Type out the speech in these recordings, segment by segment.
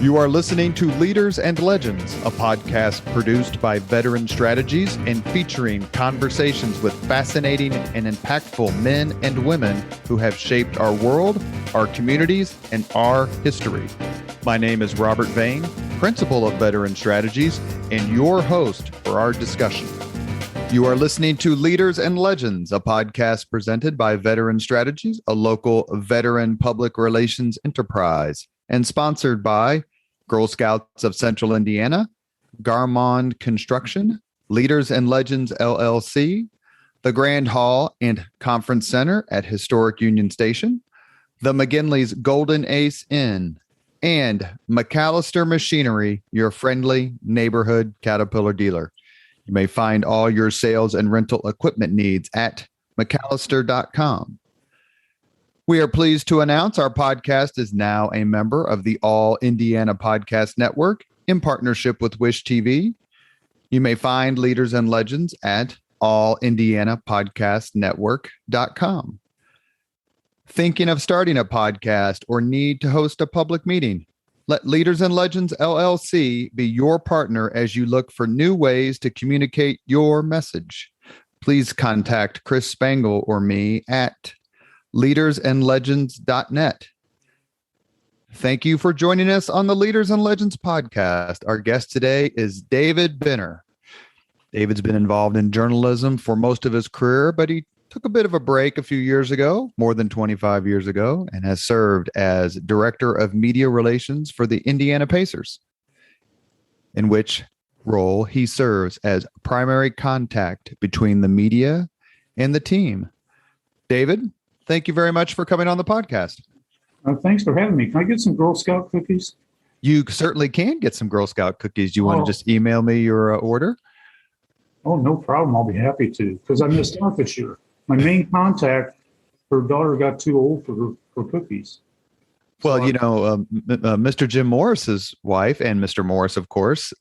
You are listening to Leaders and Legends, a podcast produced by Veteran Strategies and featuring conversations with fascinating and impactful men and women who have shaped our world, our communities, and our history. My name is Robert Vane, Principal of Veteran Strategies, and your host for our discussion. You are listening to Leaders and Legends, a podcast presented by Veteran Strategies, a local veteran public relations enterprise, and sponsored by Girl Scouts of Central Indiana, Garmond Construction, Leaders and Legends LLC, the Grand Hall and Conference Center at Historic Union Station, the McGinley's Golden Ace Inn, and McAllister Machinery, your friendly neighborhood Caterpillar dealer. You may find all your sales and rental equipment needs at McAllister.com. We are pleased to announce our podcast is now a member of the All Indiana Podcast Network in partnership with Wish TV. You may find Leaders and Legends at allindianapodcastnetwork.com. Thinking of starting a podcast or need to host a public meeting? Let Leaders and Legends LLC be your partner as you look for new ways to communicate your message. Please contact Chris Spangle or me at leadersandlegends.net. Thank you for joining us on the Leaders and Legends podcast. Our guest today is David Benner. David's been involved in journalism for most of his career, but he took a bit of a break a few years ago, more than 25 years ago, and has served as Director of Media Relations for the Indiana Pacers, in which role he serves as primary contact between the media and the team. David, thank you very much for coming on the podcast. Thanks for having me. Can I get some Girl Scout cookies? You certainly can get some Girl Scout cookies. You want to just email me your order? Oh, no problem. I'll be happy to, because I missed out this year. My main contact, her daughter got too old for cookies. Well, so, Mr. Jim Morris's wife and Mr. Morris, of course,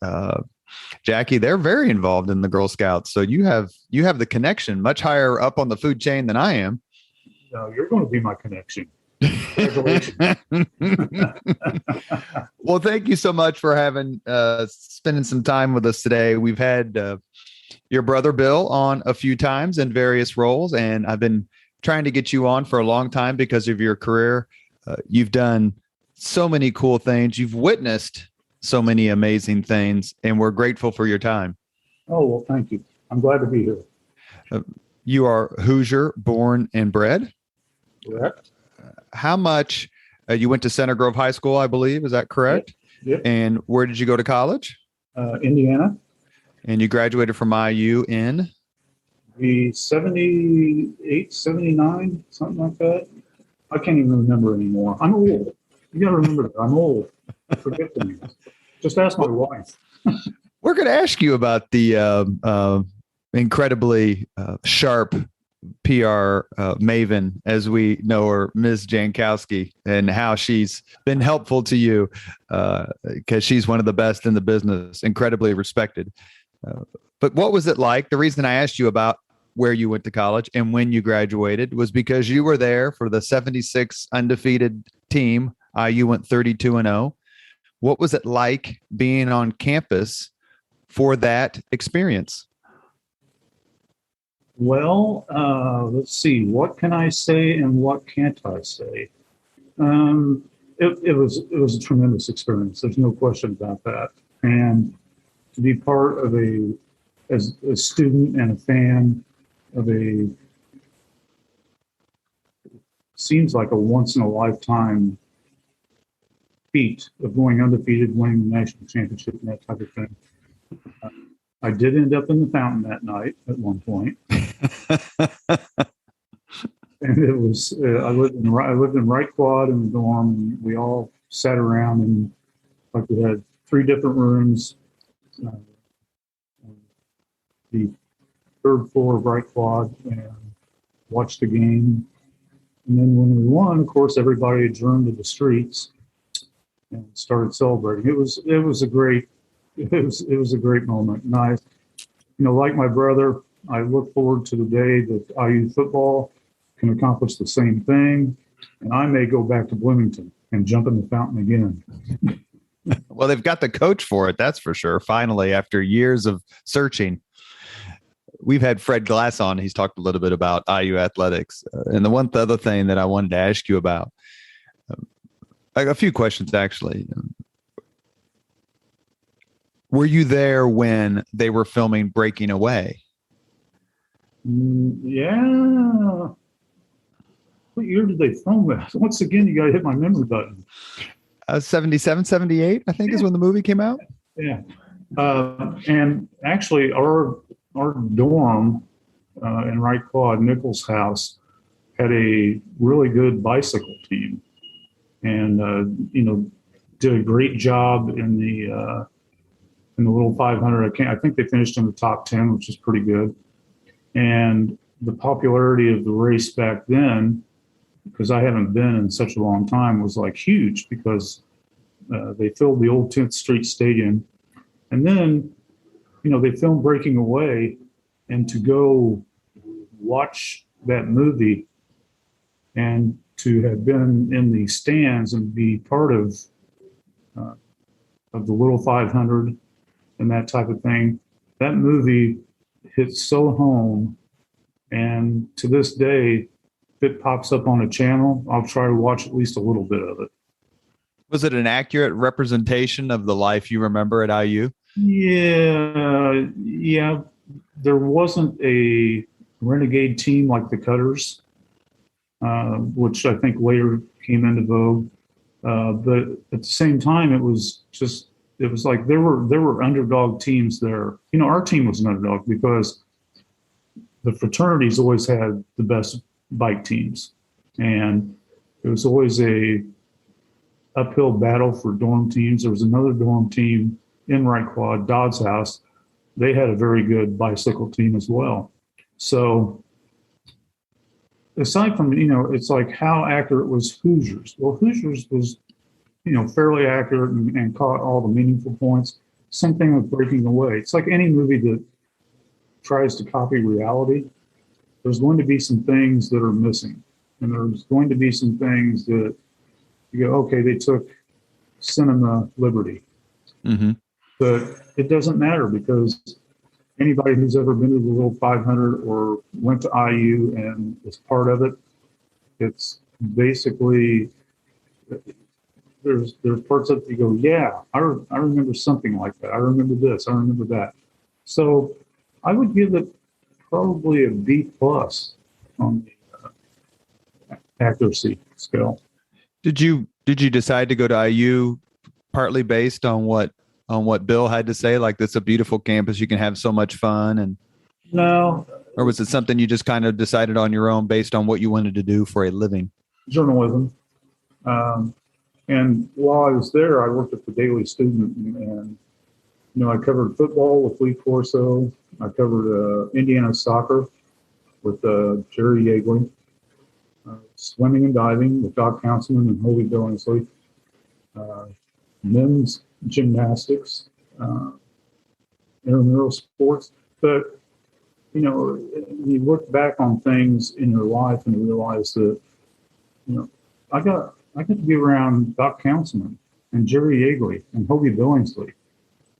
Jackie, they're very involved in the Girl Scouts. So you have the connection much higher up on the food chain than I am. No, you're going to be my connection. Congratulations. Well, thank you so much for spending some time with us today. We've had your brother Bill on a few times in various roles, and I've been trying to get you on for a long time because of your career. You've done so many cool things. You've witnessed so many amazing things, and we're grateful for your time. Oh, well, thank you. I'm glad to be here. You are Hoosier born and bred. Correct. How much you went to Center Grove High School, I believe. Is that correct? Yep. And where did you go to college? Indiana. And you graduated from IU in? The 78, 79, something like that. I can't even remember anymore. I'm old. You got to remember that. I'm old. I forget things. Just ask my wife. We're going to ask you about the incredibly sharp PR maven, as we know her, Ms. Jankowski, and how she's been helpful to you because she's one of the best in the business, incredibly respected. But what was it like? The reason I asked you about where you went to college and when you graduated was because you were there for the 76 undefeated team. IU went 32-0. What was it like being on campus for that experience? Well, let's see. What can I say and what can't I say? It was a tremendous experience. There's no question about that. And to be part of as a student and a fan of seems like a once in a lifetime feat of going undefeated, winning the national championship and that type of thing. I did end up in the fountain that night at one point. And it was, I lived in Right Quad in the dorm, and we all sat around and like we had 3 different rooms. The 3rd floor of Right Quad, and watched the game. And then when we won, of course, everybody adjourned to the streets and started celebrating. It was a great moment. And I, like my brother, I look forward to the day that IU football can accomplish the same thing, and I may go back to Bloomington and jump in the fountain again. Well, they've got the coach for it, that's for sure. Finally, after years of searching, we've had Fred Glass on. He's talked a little bit about IU athletics. And the other thing that I wanted to ask you about, a few questions actually. Were you there when they were filming Breaking Away? Yeah. What year did they film that? Once again, you got to hit my memory button. 77, 78, I think is when the movie came out. Yeah. And actually, our dorm in Wright Quad, Nichols House, had a really good bicycle team, and did a great job in the little 500. I think they finished in the top 10, which is pretty good. And the popularity of the race back then, because I haven't been in such a long time, was like huge because they filled the old 10th Street Stadium. And then, they filmed Breaking Away, and to go watch that movie and to have been in the stands and be part of the little 500 and that type of thing, that movie hit so home. And to this day, if it pops up on a channel, I'll try to watch at least a little bit of it. Was it an accurate representation of the life you remember at IU? Yeah. There wasn't a renegade team like the Cutters, which I think later came into vogue. But at the same time, it was like there were underdog teams there. Our team was an underdog because the fraternities always had the best bike teams, and it was always a uphill battle for dorm teams. There was another dorm team in Wright Quad, Dodd's House. They had a very good bicycle team as well. So aside from, it's like how accurate was Hoosiers? Well, Hoosiers was, fairly accurate and caught all the meaningful points. Same thing with Breaking Away. It's like any movie that tries to copy reality. There's going to be some things that are missing. And there's going to be some things that you go, okay, they took cinema liberty. Mm-hmm. But it doesn't matter because anybody who's ever been to the little 500 or went to IU and is part of it, it's basically, there's parts of it you go, yeah, I remember something like that. I remember this. I remember that. So I would give it probably a B+ on the accuracy scale. Did you decide to go to IU partly based on what Bill had to say, like, it's a beautiful campus, you can have so much fun? And no, or was it something you just kind of decided on your own based on what you wanted to do for a living? Journalism. And while I was there, I worked at the Daily Student, and I covered football with Lee Corso. I covered Indiana soccer with Jerry Yeagley, swimming and diving with Doc Councilman and Holy Billingsley, men's gymnastics, intramural sports. But you look back on things in your life and you realize that I got to be around Doc Councilman and Jerry Yeagley and Hobie Billingsley.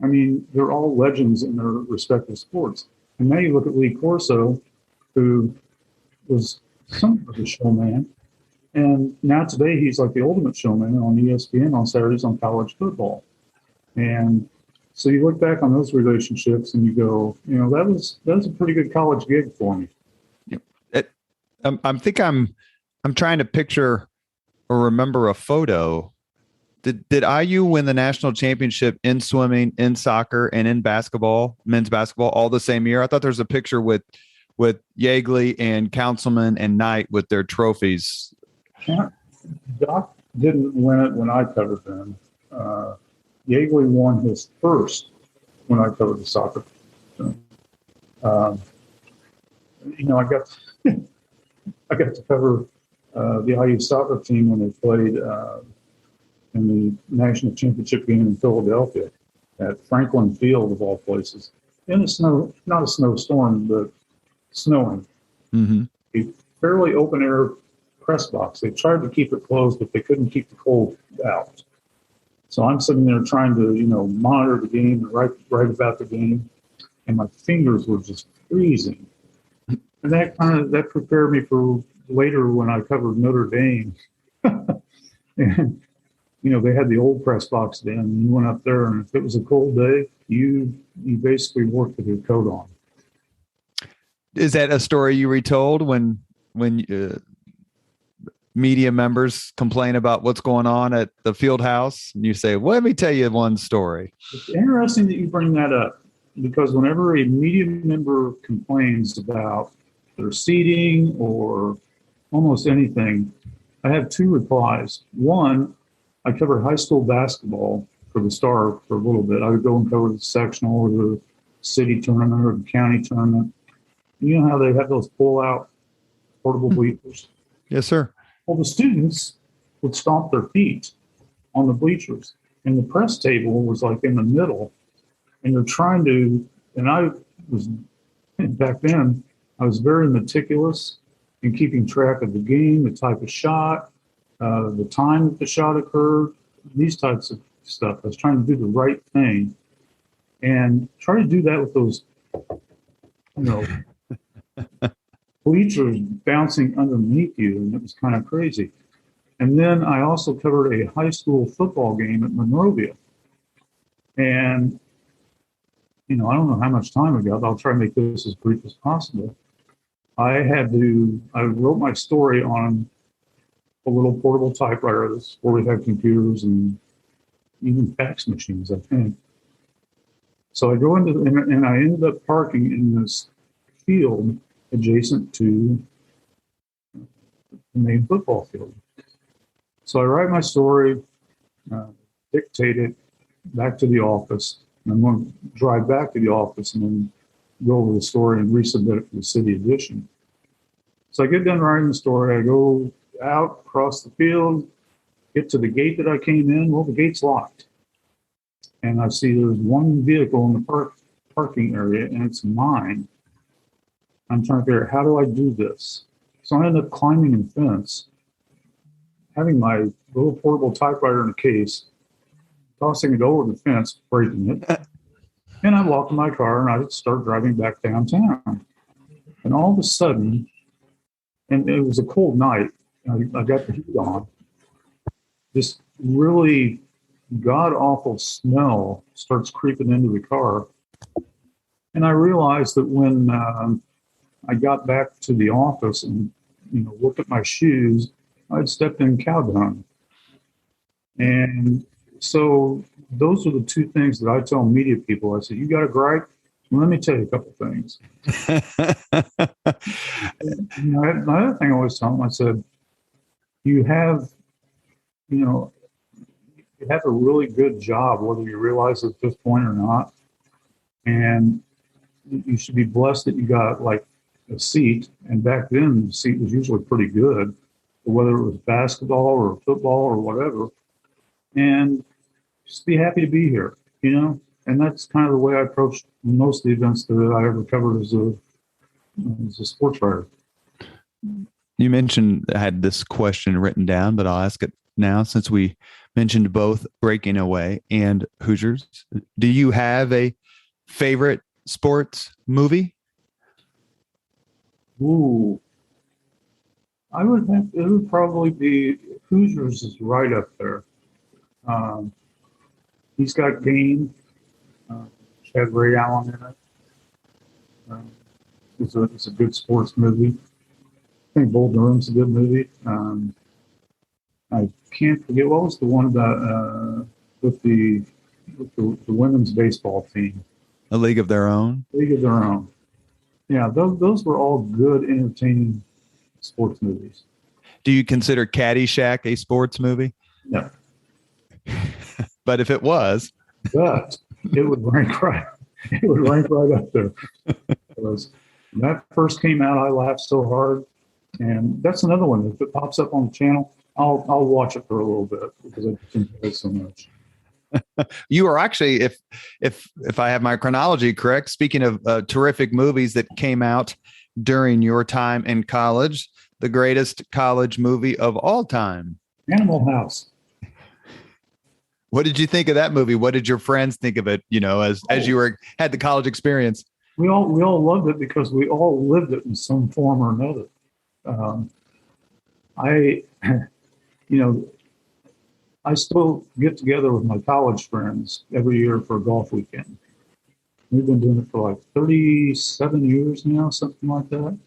I mean, they're all legends in their respective sports. And now you look at Lee Corso, who was somewhat of a showman, and now today he's like the ultimate showman on ESPN on Saturdays on college football. And so you look back on those relationships and you go, that was a pretty good college gig for me. I'm trying to picture or remember a photo. Did IU win the national championship in swimming, in soccer, and in basketball, men's basketball, all the same year? I thought there's a picture with Yeagley and Councilman and Knight with their trophies. Doc didn't win it when I covered them. Yeagley won his first when I covered the soccer. So, I got to cover the IU soccer team when they played in the national championship game in Philadelphia at Franklin Field, of all places. In a snow, not a snowstorm, but snowing. Mm-hmm. A fairly open air press box. They tried to keep it closed, but they couldn't keep the cold out. So I'm sitting there trying to, monitor the game and write about the game, and my fingers were just freezing. And that prepared me for later when I covered Notre Dame. And they had the old press box then, and you went up there, and if it was a cold day, you basically worked with your coat on. Is that a story you retold when media members complain about what's going on at the field house, and you say, well, let me tell you one story? It's interesting that you bring that up, because whenever a media member complains about their seating or almost anything, I have two replies. One, I covered high school basketball for the Star for a little bit. I would go and cover the sectional or the city tournament or the county tournament. You know how they have those pull-out portable bleachers? Yes, sir. Well, the students would stomp their feet on the bleachers, and the press table was like in the middle, and you're trying to, and I was, back then, I was very meticulous in keeping track of the game, the type of shot, the time that the shot occurred, these types of stuff. I was trying to do the right thing and try to do that with those, bleachers bouncing underneath you, and it was kind of crazy. And then I also covered a high school football game at Monrovia. And, I don't know how much time we got, but I'll try to make this as brief as possible. I wrote my story on a little portable typewriter where we had computers and even fax machines, I think. So I go into, and I ended up parking in this field adjacent to the main football field. So I write my story, dictate it back to the office, and I'm going to drive back to the office and then go over the story and resubmit it for the city edition. So I get done writing the story, I go out across the field, get to the gate that I came in. Well, the gate's locked. And I see there's one vehicle in the parking area, and it's mine. I'm trying to figure out, how do I do this? So I end up climbing a fence, having my little portable typewriter in a case, tossing it over the fence, breaking it. And I walk to my car, and I start driving back downtown. And all of a sudden, and it was a cold night, I got the heat on, this really god-awful smell starts creeping into the car. And I realized that when I got back to the office and looked at my shoes, I'd stepped in cow dung. And so those are the two things that I tell media people. I said, you got a gripe? Well, let me tell you a couple things. My other thing I always tell them, I said, you have a really good job, whether you realize it at this point or not. And you should be blessed that you got like a seat. And back then, the seat was usually pretty good, whether it was basketball or football or whatever. And just be happy to be here, And that's kind of the way I approached most of the events that I ever covered as a sports writer. You mentioned I had this question written down, but I'll ask it now since we mentioned both Breaking Away and Hoosiers. Do you have a favorite sports movie? Ooh, it would probably be Hoosiers is right up there. He's Got Game. Had Ray Allen in it. It's a good sports movie. I think Bull Durham's a good movie. I can't forget, what was the one about with the women's baseball team? A League of Their Own. League of Their Own. Yeah, those were all good, entertaining sports movies. Do you consider Caddyshack a sports movie? No. But if it was, but it would rank right. It would rank right up there. Because when that first came out, I laughed so hard, and that's another one. If it pops up on the channel, I'll watch it for a little bit because I just enjoy it so much. You are actually, if I have my chronology correct, speaking of terrific movies that came out during your time in college, the greatest college movie of all time, Animal House. What did you think of that movie? What did your friends think of it? As you had the college experience. We all loved it because we all lived it in some form or another. I, I still get together with my college friends every year for a golf weekend. We've been doing it for like 37 years now, something like that.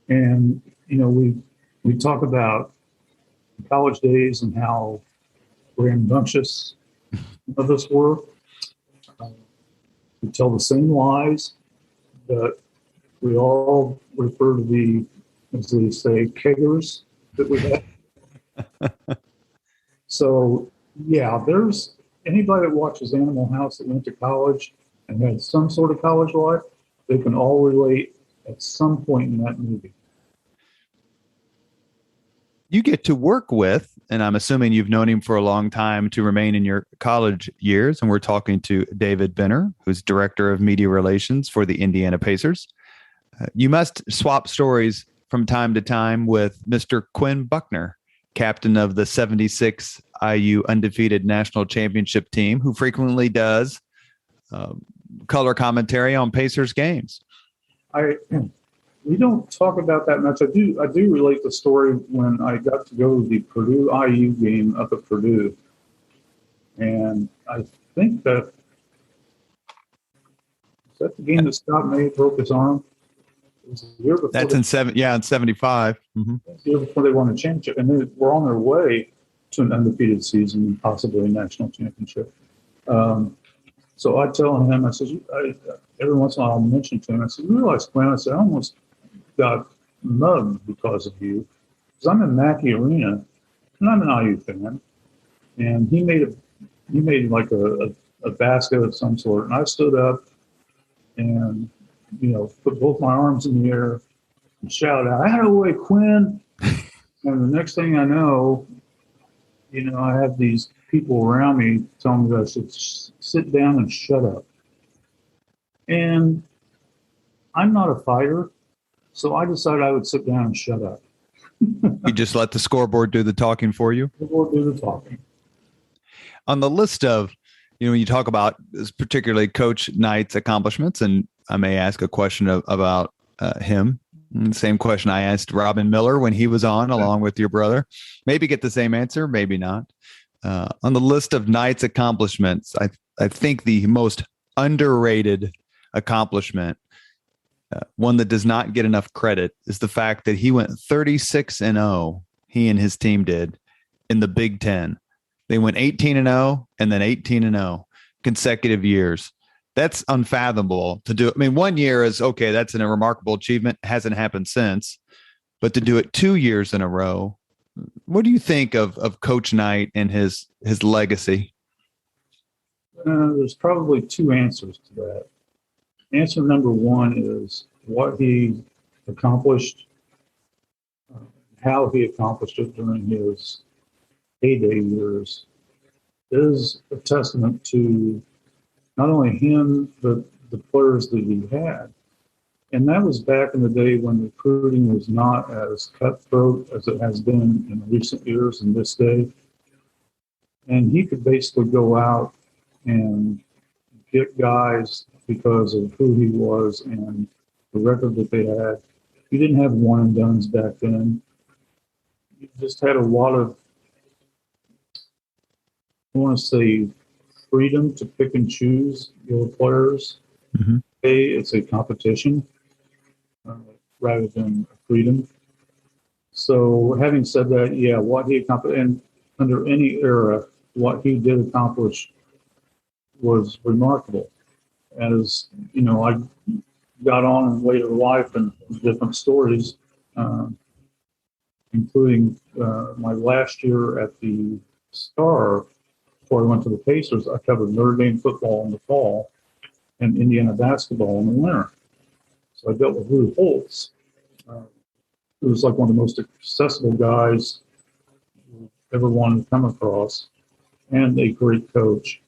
And, we talk about college days and how rambunctious of us were. We tell the same lies, but we all refer to the, as they say, keggers that we had. So, yeah, there's anybody that watches Animal House that went to college and had some sort of college life, they can all relate at some point in that movie. You get to work with, and I'm assuming you've known him for a long time to remain in your college years. And we're talking to David Benner, who's director of media relations for the Indiana Pacers. You must swap stories from time to time with Mr. Quinn Buckner, captain of the 76 IU undefeated national championship team, who frequently does color commentary on Pacers games. We don't talk about that much. I do relate the story when I got to go to the Purdue IU game up at Purdue. And I think is that the game that Scott May broke his arm? It was the year before. That's in 75. Mm-hmm. The year before they won a championship. And they were on their way to an undefeated season and possibly a national championship. So I tell him, I said, every once in a while I'll mention to him, I said, you realize, Glenn, I said, I almost got mugged because of you. Because I'm in Mackey Arena, and I'm an IU fan. And he made like a basket of some sort. And I stood up and, put both my arms in the air and shouted out, "Out of the way, Quinn." And the next thing I know, I have these people around me telling me that I should sit down and shut up. And I'm not a fighter, so I decided I would sit down and shut up. You just let the scoreboard do the talking for you? The scoreboard do the talking. On the list of, when you talk about particularly Coach Knight's accomplishments, and I may ask a question about him, same question I asked Robin Miller when he was on along with your brother. Maybe get the same answer, maybe not. On the list of Knight's accomplishments, I think the most underrated accomplishment, one that does not get enough credit, is the fact that he went 36-0. He and his team did in the Big Ten. They went 18-0 and then 18-0 consecutive years. That's unfathomable to do. I mean, 1 year is okay. That's a remarkable achievement. It hasn't happened since, but to do it 2 years in a row. What do you think of Coach Knight and his legacy? There's probably two answers to that. Answer number one is what he accomplished, how he accomplished it during his heyday years is a testament to not only him, but the players that he had. And that was back in the day when recruiting was not as cutthroat as it has been in recent years and this day. And he could basically go out and get guys because of who he was and the record that they had. You didn't have one and dones back then. You just had a lot of, I want to say, freedom to pick and choose your players. Mm-hmm. It's a competition rather than freedom. So having said that, yeah, what he accomplished, and under any era, what he did accomplish was remarkable. As, I got on in later life and different stories, including my last year at the Star. Before I went to the Pacers, I covered Notre Dame football in the fall and Indiana basketball in the winter. So I dealt with Lou Holtz, who was like one of the most accessible guys you ever wanted to come across, and a great coach.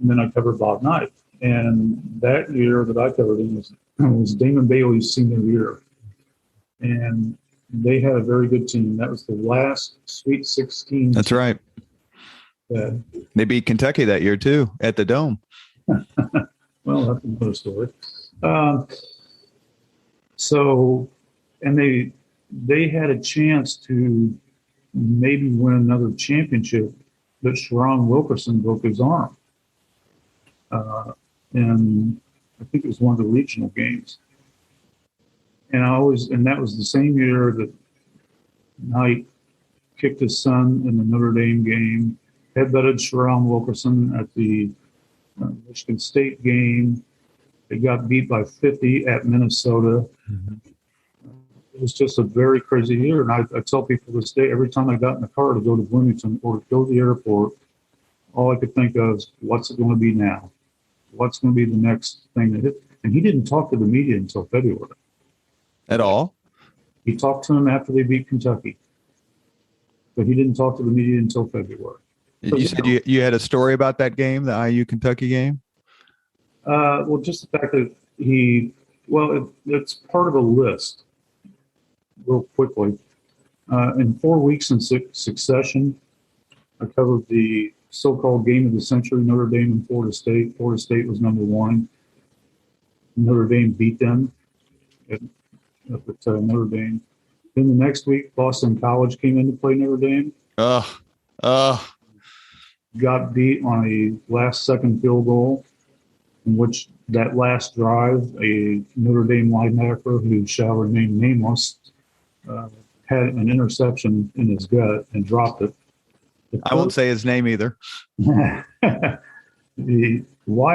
And then I covered Bob Knight. And that year that I covered him was Damon Bailey's senior year. And they had a very good team. That was the last Sweet 16. That's right. that. They beat Kentucky that year too at the Dome. Well, that's another story. So, and they had a chance to maybe win another championship, but Sharon Wilkerson broke his arm. And I think it was one of the regional games. And that was the same year that Knight kicked his son in the Notre Dame game, headbutted Sharon Wilkerson at the Michigan State game. They got beat by 50 at Minnesota. Mm-hmm. It was just a very crazy year. And I tell people this day, every time I got in the car to go to Bloomington or to go to the airport, all I could think of is, what's it going to be now? What's going to be the next thing that hit? And he didn't talk to the media until February. At all? He talked to them after they beat Kentucky. But he didn't talk to the media until February. So, you said you had a story about that game, the IU-Kentucky game? Well, just the fact that it's part of a list, real quickly. In 4 weeks in succession, I covered the so-called game of the century, Notre Dame and Florida State. Florida State was number one. Notre Dame beat them at Notre Dame. Then the next week, Boston College came in to play Notre Dame. Got beat on a last-second field goal, in which that last drive, a Notre Dame linebacker who shall remain nameless had an interception in his gut and dropped it. I won't say his name either. Why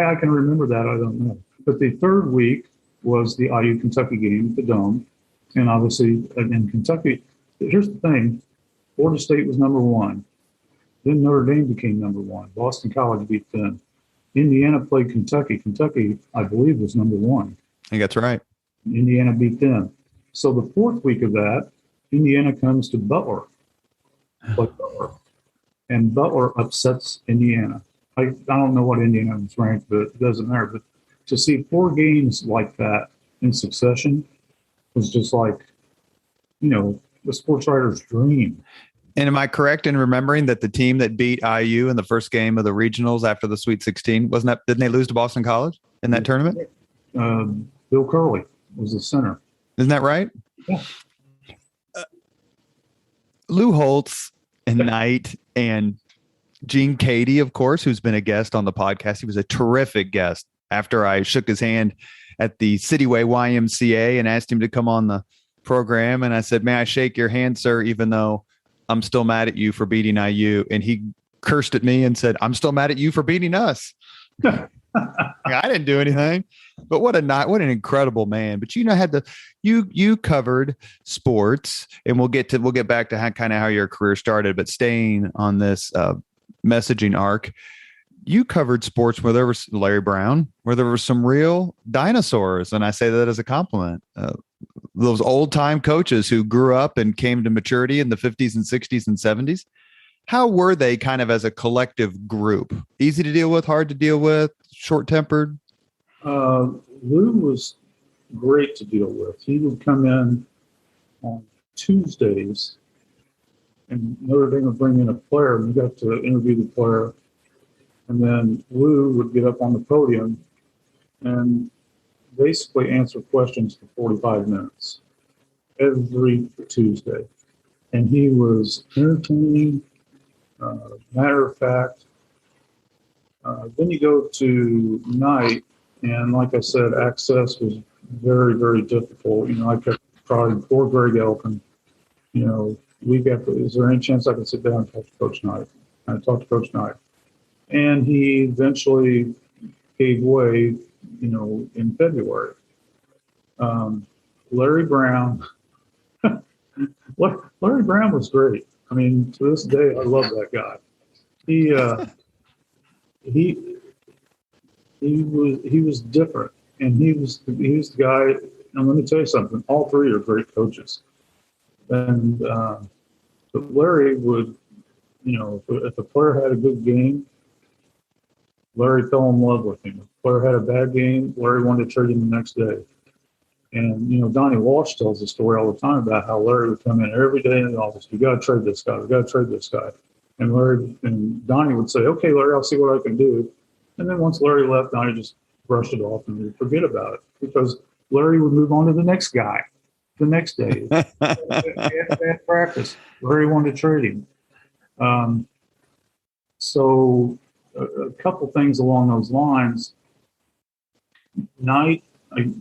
I can remember that, I don't know. But the third week was the IU-Kentucky game at the Dome. And obviously, in Kentucky, here's the thing. Florida State was number one. Then Notre Dame became number one. Boston College beat them. Indiana played Kentucky. Kentucky, I believe, was number one. I think that's right. Indiana beat them. So the fourth week of that, Indiana comes to Butler. And Butler upsets Indiana. I don't know what Indiana was ranked, but it doesn't matter. But to see 4 games like that in succession was just like, the sports writer's dream. And am I correct in remembering that the team that beat IU in the first game of the regionals after the Sweet 16, didn't they lose to Boston College in that tournament? Bill Curley was the center. Isn't that right? Yeah. Lou Holtz and Knight and Gene Cady, of course, who's been a guest on the podcast. He was a terrific guest after I shook his hand at the Cityway YMCA and asked him to come on the program. And I said, may I shake your hand, sir, even though I'm still mad at you for beating IU. And he cursed at me and said, I'm still mad at you for beating us. I didn't do anything, but what an incredible man. But you covered sports, and we'll get back to how your career started, but staying on this messaging arc, you covered sports where there was Larry Brown, where there were some real dinosaurs. And I say that as a compliment. Those old time coaches who grew up and came to maturity in the 50s and 60s and 70s. How were they kind of as a collective group? Easy to deal with, hard to deal with, short-tempered? Lou was great to deal with. He would come in on Tuesdays, and Notre Dame would bring in a player, and you got to interview the player. And then Lou would get up on the podium and basically answer questions for 45 minutes every Tuesday. And he was entertaining. Matter of fact, then you go to Knight, and like I said, access was very, very difficult. I kept trying for Greg Elkin. Week after, is there any chance I could sit down and talk to Coach Knight? And I talked to Coach Knight. And he eventually gave way, in February. Larry Brown. Larry Brown was great. I mean, to this day, I love that guy. He was different, and he was the guy. And let me tell you something: all three are great coaches. And but Larry would, if a player had a good game, Larry fell in love with him. If a player had a bad game, Larry wanted to trade him the next day. And, Donnie Walsh tells the story all the time about how Larry would come in every day in the office. We got to trade this guy. We got to trade this guy. And Larry and Donnie would say, okay, Larry, I'll see what I can do. And then once Larry left, Donnie just brushed it off and would forget about it because Larry would move on to the next guy the next day. Bad practice. Larry wanted to trade him. So a couple things along those lines. Night, I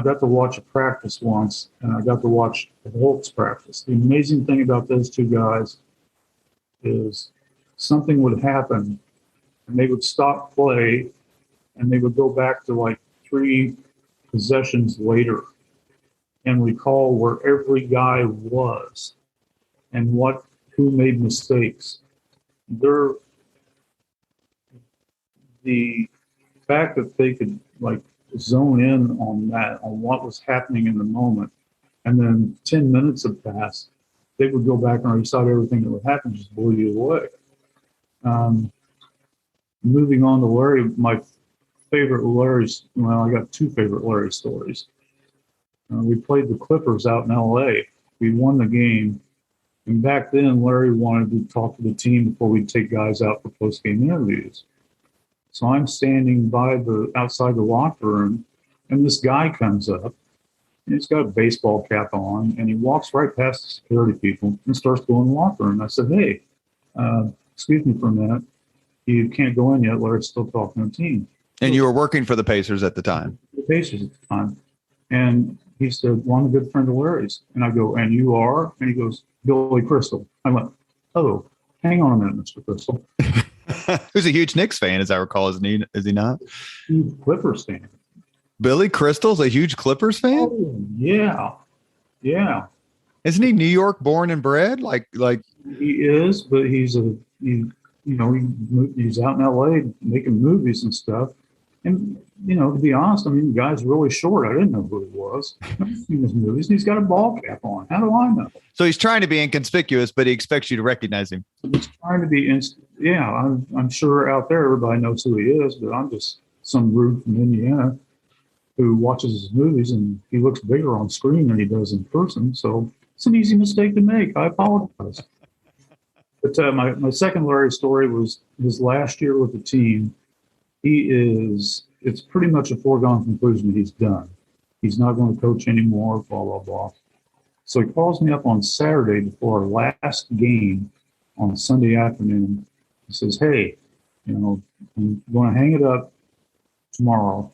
got to watch a practice once, and I got to watch the Holtz practice. The amazing thing about those two guys is something would happen, and they would stop play, and they would go back to like 3 possessions later and recall where every guy was and who made mistakes. The fact that they could like zone in on what was happening in the moment, and then 10 minutes had passed, they would go back and recite everything that would happen, just blew you away. Moving on to Larry, my favorite Larry's, well, I got 2 favorite Larry stories. We played the Clippers out in LA. We won the game. And back then, Larry wanted to talk to the team before we'd take guys out for post-game interviews. So I'm standing outside the locker room, and this guy comes up, and he's got a baseball cap on, and he walks right past the security people and starts going in the locker room. I said, hey, excuse me for a minute. You can't go in yet. Larry's still talking to the team. And you were working for the Pacers at the time? The Pacers at the time. And he said, well, I'm a good friend of Larry's. And I go, and you are? And he goes, Billy Crystal. I went, oh, hang on a minute, Mr. Crystal. Who's a huge Knicks fan, as I recall, is he not? Huge Clippers fan. Billy Crystal's a huge Clippers fan? Oh, yeah. Yeah. Isn't he New York born and bred? Like he is, but he's out in LA making movies and stuff. And, to be honest, the guy's really short. I didn't know who he was. I've seen his movies, and he's got a ball cap on. How do I know? So he's trying to be inconspicuous, but he expects you to recognize him. He's trying to be, I'm sure out there everybody knows who he is, but I'm just some rube from Indiana who watches his movies, and he looks bigger on screen than he does in person. So it's an easy mistake to make. I apologize. But my second Larry story was his last year with the team. It's pretty much a foregone conclusion that he's done. He's not going to coach anymore, blah, blah, blah. So he calls me up on Saturday before our last game on Sunday afternoon. He says, hey, I'm going to hang it up tomorrow.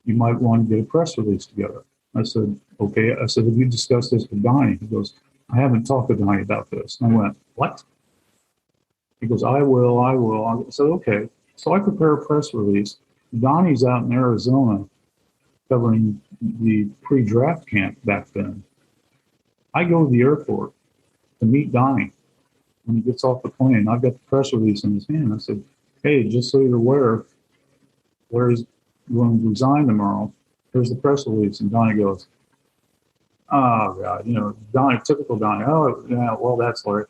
You might want to get a press release together. I said, okay. I said, have you discussed this with Donnie? He goes, I haven't talked to Donnie about this. And I went, what? He goes, I will. I said, okay. So I prepare a press release. Donnie's out in Arizona covering the pre-draft camp back then. I go to the airport to meet Donnie when he gets off the plane. I've got the press release in his hand. I said, hey, just so you're aware, Larry's going to resign tomorrow. Here's the press release. And Donnie goes, oh, God, Donnie, typical Donnie. Oh, yeah, well, that's Larry.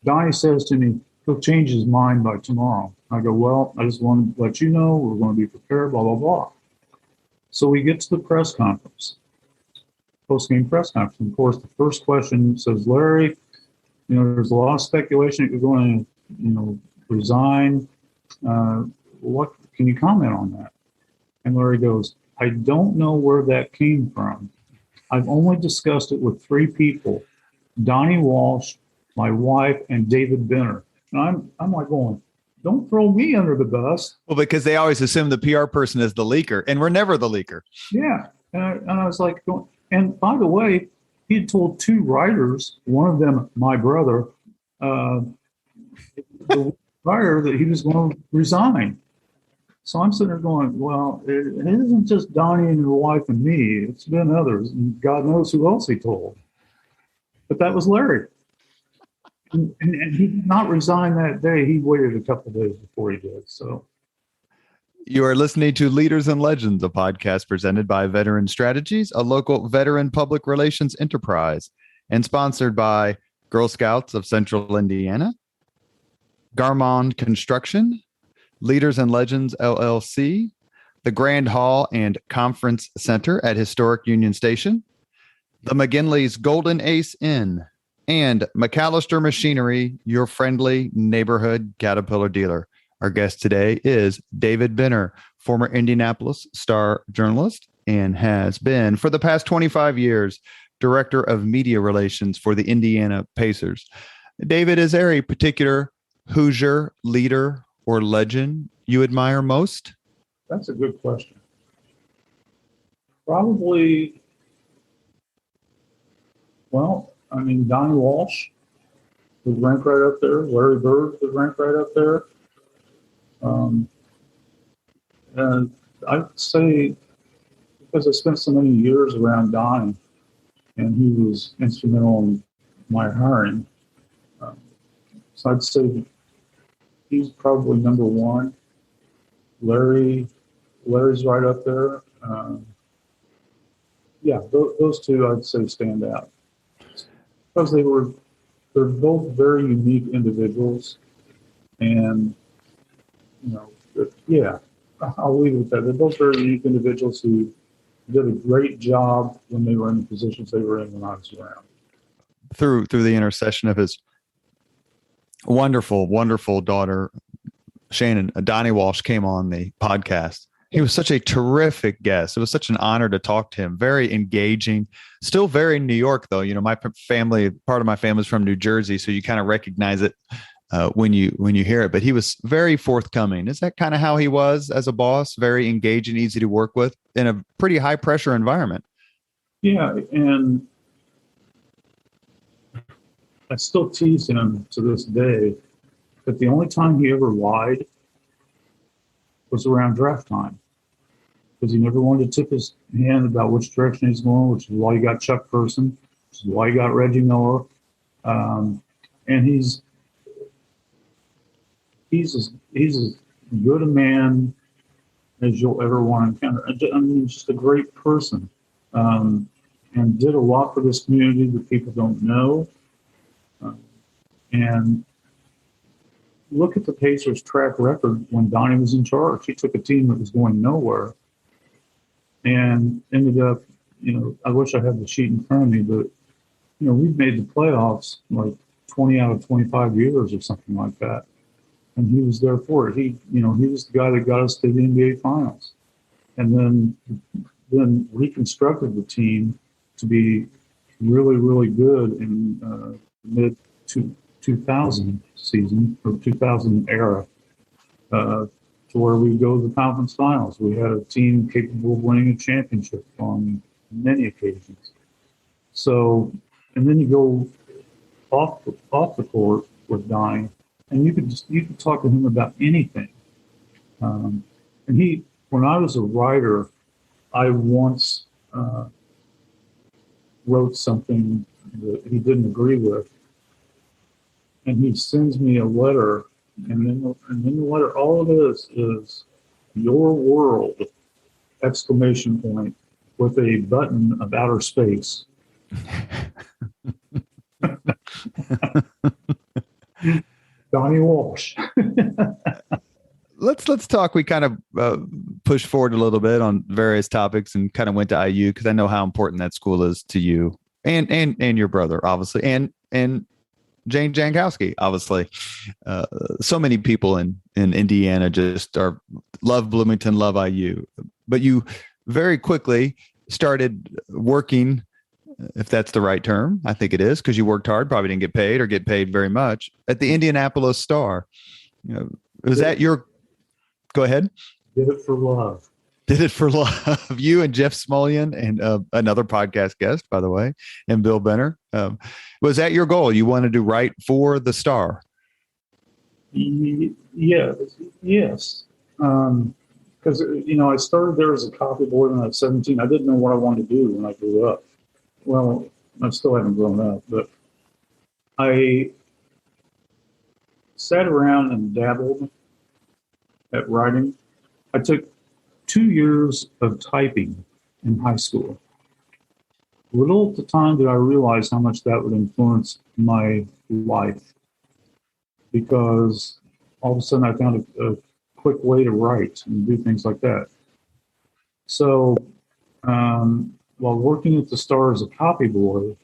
Donnie says to me, he'll change his mind by tomorrow. I go, well, I just want to let you know we're going to be prepared, blah, blah, blah. So we get to the press conference, post-game press conference. And of course, the first question says, Larry, there's a lot of speculation that you're going to, resign. What can you comment on that? And Larry goes, I don't know where that came from. I've only discussed it with 3 people, Donnie Walsh, my wife, and David Benner. And I'm like going, don't throw me under the bus. Well, because they always assume the PR person is the leaker, and we're never the leaker. Yeah. And I was like, and by the way, he had told 2 writers, one of them, my brother, prior that he was going to resign. So I'm sitting there going, well, it isn't just Donnie and your wife and me. It's been others. And God knows who else he told. But that was Larry. And he did not resign that day. He waited a couple of days before he did. So you are listening to Leaders and Legends, a podcast presented by Veteran Strategies, a local veteran public relations enterprise, and sponsored by Girl Scouts of Central Indiana, Garmond Construction, Leaders and Legends LLC, the Grand Hall and Conference Center at Historic Union Station, the McGinley's Golden Ace Inn, and McAllister Machinery, your friendly neighborhood Caterpillar dealer. Our guest today is David Benner, former Indianapolis Star journalist, and has been, for the past 25 years, Director of Media Relations for the Indiana Pacers. David, is there a particular Hoosier leader or legend you admire most? That's a good question. Probably, Donnie Walsh was ranked right up there. Larry Bird was ranked right up there. And I'd say, because I spent so many years around Donnie, and he was instrumental in my hiring, so I'd say he's probably number one. Larry's right up there. Those two I'd say stand out because they're both very unique individuals, and I'll leave it at that. They're both very unique individuals who did a great job when they were in the positions they were in when I was around. Through the intercession of his wonderful, wonderful daughter, Shannon, Donnie Walsh came on the podcast. He was such a terrific guest. It was such an honor to talk to him. Very engaging, still very New York, though. My family, part of my family is from New Jersey, so you kind of recognize it when you hear it. But he was very forthcoming. Is that kind of how he was as a boss? Very engaging, easy to work with in a pretty high pressure environment. Yeah, and I still tease him to this day that the only time he ever lied was around draft time, because he never wanted to tip his hand about which direction he's going, which is why he got Chuck Person, which is why he got Reggie Miller, and he's as good a man as you'll ever want to encounter. I mean, just a great person, and did a lot for this community that people don't know. And look at the Pacers' track record when Donnie was in charge. He took a team that was going nowhere and ended up, I wish I had the sheet in front of me, but, we've made the playoffs like 20 out of 25 years or something like that. And he was there for it. He was the guy that got us to the NBA Finals, and then reconstructed the team to be really, really good in mid 2000 season or 2000 era, to where we go to the conference finals. We had a team capable of winning a championship on many occasions. So, and then you go off the court with Donnie, and you could talk to him about anything. And when I was a writer, I once wrote something that he didn't agree with, and he sends me a letter, and then the letter, all it is "Your world!" exclamation point with a button of outer space. Donnie Walsh. Let's talk. We kind of pushed forward a little bit on various topics and kind of went to IU because I know how important that school is to you and your brother, obviously, and Jane Jankowski, obviously. So many people in Indiana just love Bloomington, love IU. But you very quickly started working, if that's the right term. I think it is, because you worked hard, probably didn't get paid or get paid very much, at the Indianapolis Star. Was that your... Go ahead. Did it for love. Did it for love. You and Jeff Smulyan and another podcast guest, by the way, and Bill Benner. Was that your goal? You wanted to write for the Star? Yes. Because, I started there as a copy boy when I was 17. I didn't know what I wanted to do when I grew up. Well, I still haven't grown up, but I sat around and dabbled at writing. I took 2 years of typing in high school. Little at the time did I realize how much that would influence my life, because all of a sudden I found a quick way to write and do things like that. So while working at the Star as a copy boy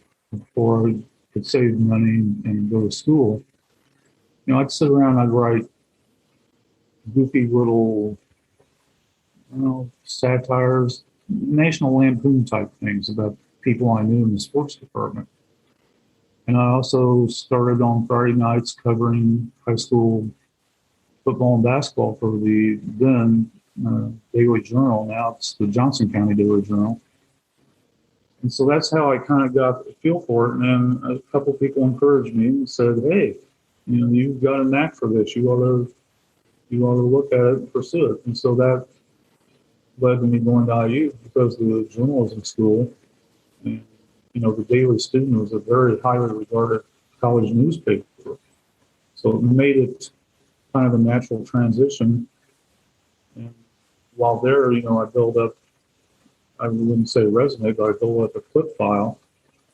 for could save money and go to school, I'd sit around, I'd write goofy little, satires, National Lampoon type things about people I knew in the sports department. And I also started on Friday nights covering high school football and basketball for the then Daily Journal. Now it's the Johnson County Daily Journal. And so that's how I kind of got a feel for it. And then a couple people encouraged me and said, "Hey, you've got a knack for this. You ought to look at it and pursue it." And so that led to me going to IU because the journalism school, and, the Daily Student was a very highly regarded college newspaper. So it made it kind of a natural transition. And while there, I built up, I wouldn't say a resume, but I built up a clip file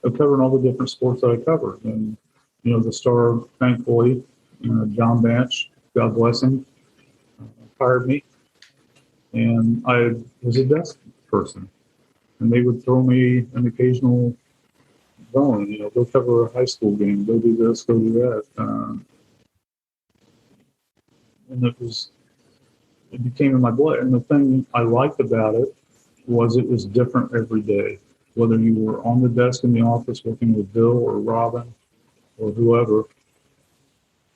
of covering all the different sports that I covered. And, the Star, thankfully, John Banch, God bless him, hired me. And I was a desk person. And they would throw me an occasional going, go cover a high school game, go do this, go do that. And it became in my blood. And the thing I liked about it was different every day. Whether you were on the desk in the office working with Bill or Robin or whoever,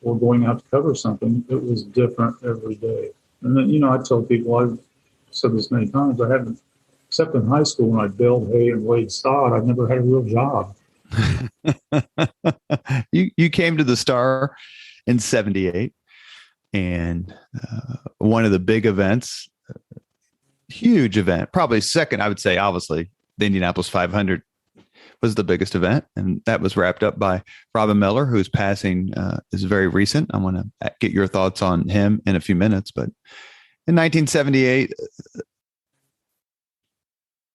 or going out to cover something, it was different every day. And then, I tell people, I've said this many times, I haven't, except in high school when I baled hay and weighed sod, I've never had a real job. You came to the Star in 78, and one of the big events, huge event, probably second, I would say, obviously, the Indianapolis 500 was the biggest event, and that was wrapped up by Robin Miller, whose passing is very recent. I want to get your thoughts on him in a few minutes, but in 1978,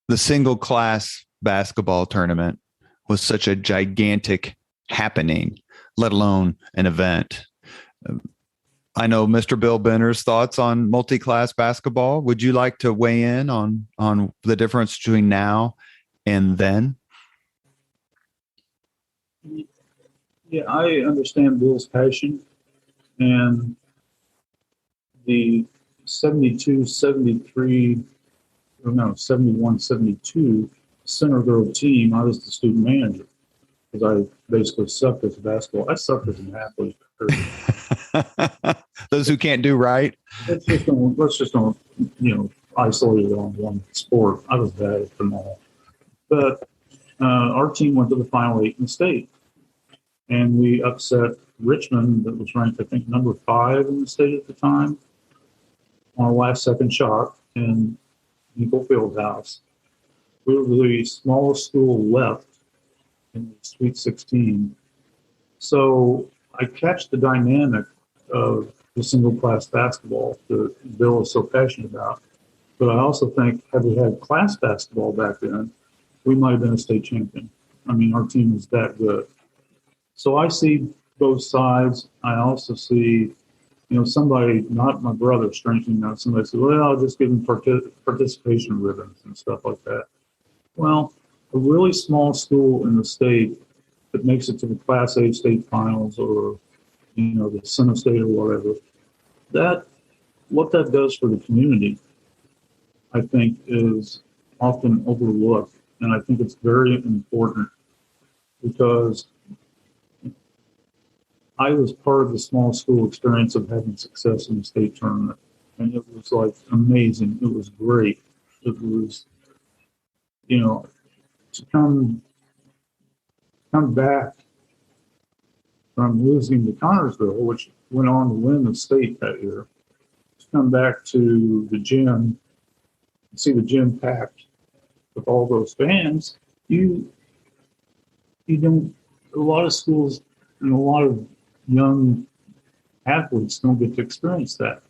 the single class basketball tournament was such a gigantic happening, let alone an event. I know Mr. Bill Benner's thoughts on multi-class basketball. Would you like to weigh in on the difference between now and then? Yeah, I understand Bill's passion, and the 72, 73, or no, 71, 72 Center Grove team, I was the student manager because I basically sucked as a basketball. I sucked as an athlete. Those who can't do right. Let's just don't isolate it on one sport. I was bad at them all. But our team went to the Final Eight in the state. And we upset Richmond, that was ranked, I think, number 5 in the state at the time, on a last-second shot in Nickel Fieldhouse. We were the smallest school left in the Sweet 16. So I catch the dynamic of the single-class basketball that Bill is so passionate about. But I also think, had we had class basketball back then, we might have been a state champion. I mean, our team was that good. So I see both sides. I also see, somebody, not my brother, strangely enough, somebody said, well, I'll just give them participation ribbons and stuff like that. Well, a really small school in the state that makes it to the Class A state finals or, the Senate State or whatever, what that does for the community, I think, is often overlooked. And I think it's very important because I was part of the small school experience of having success in the state tournament. And it was like amazing. It was great. It was, to come back from losing to Connorsville, which went on to win the state that year, to come back to the gym and see the gym packed with all those fans, you don't, a lot of schools and a lot of young athletes don't get to experience that.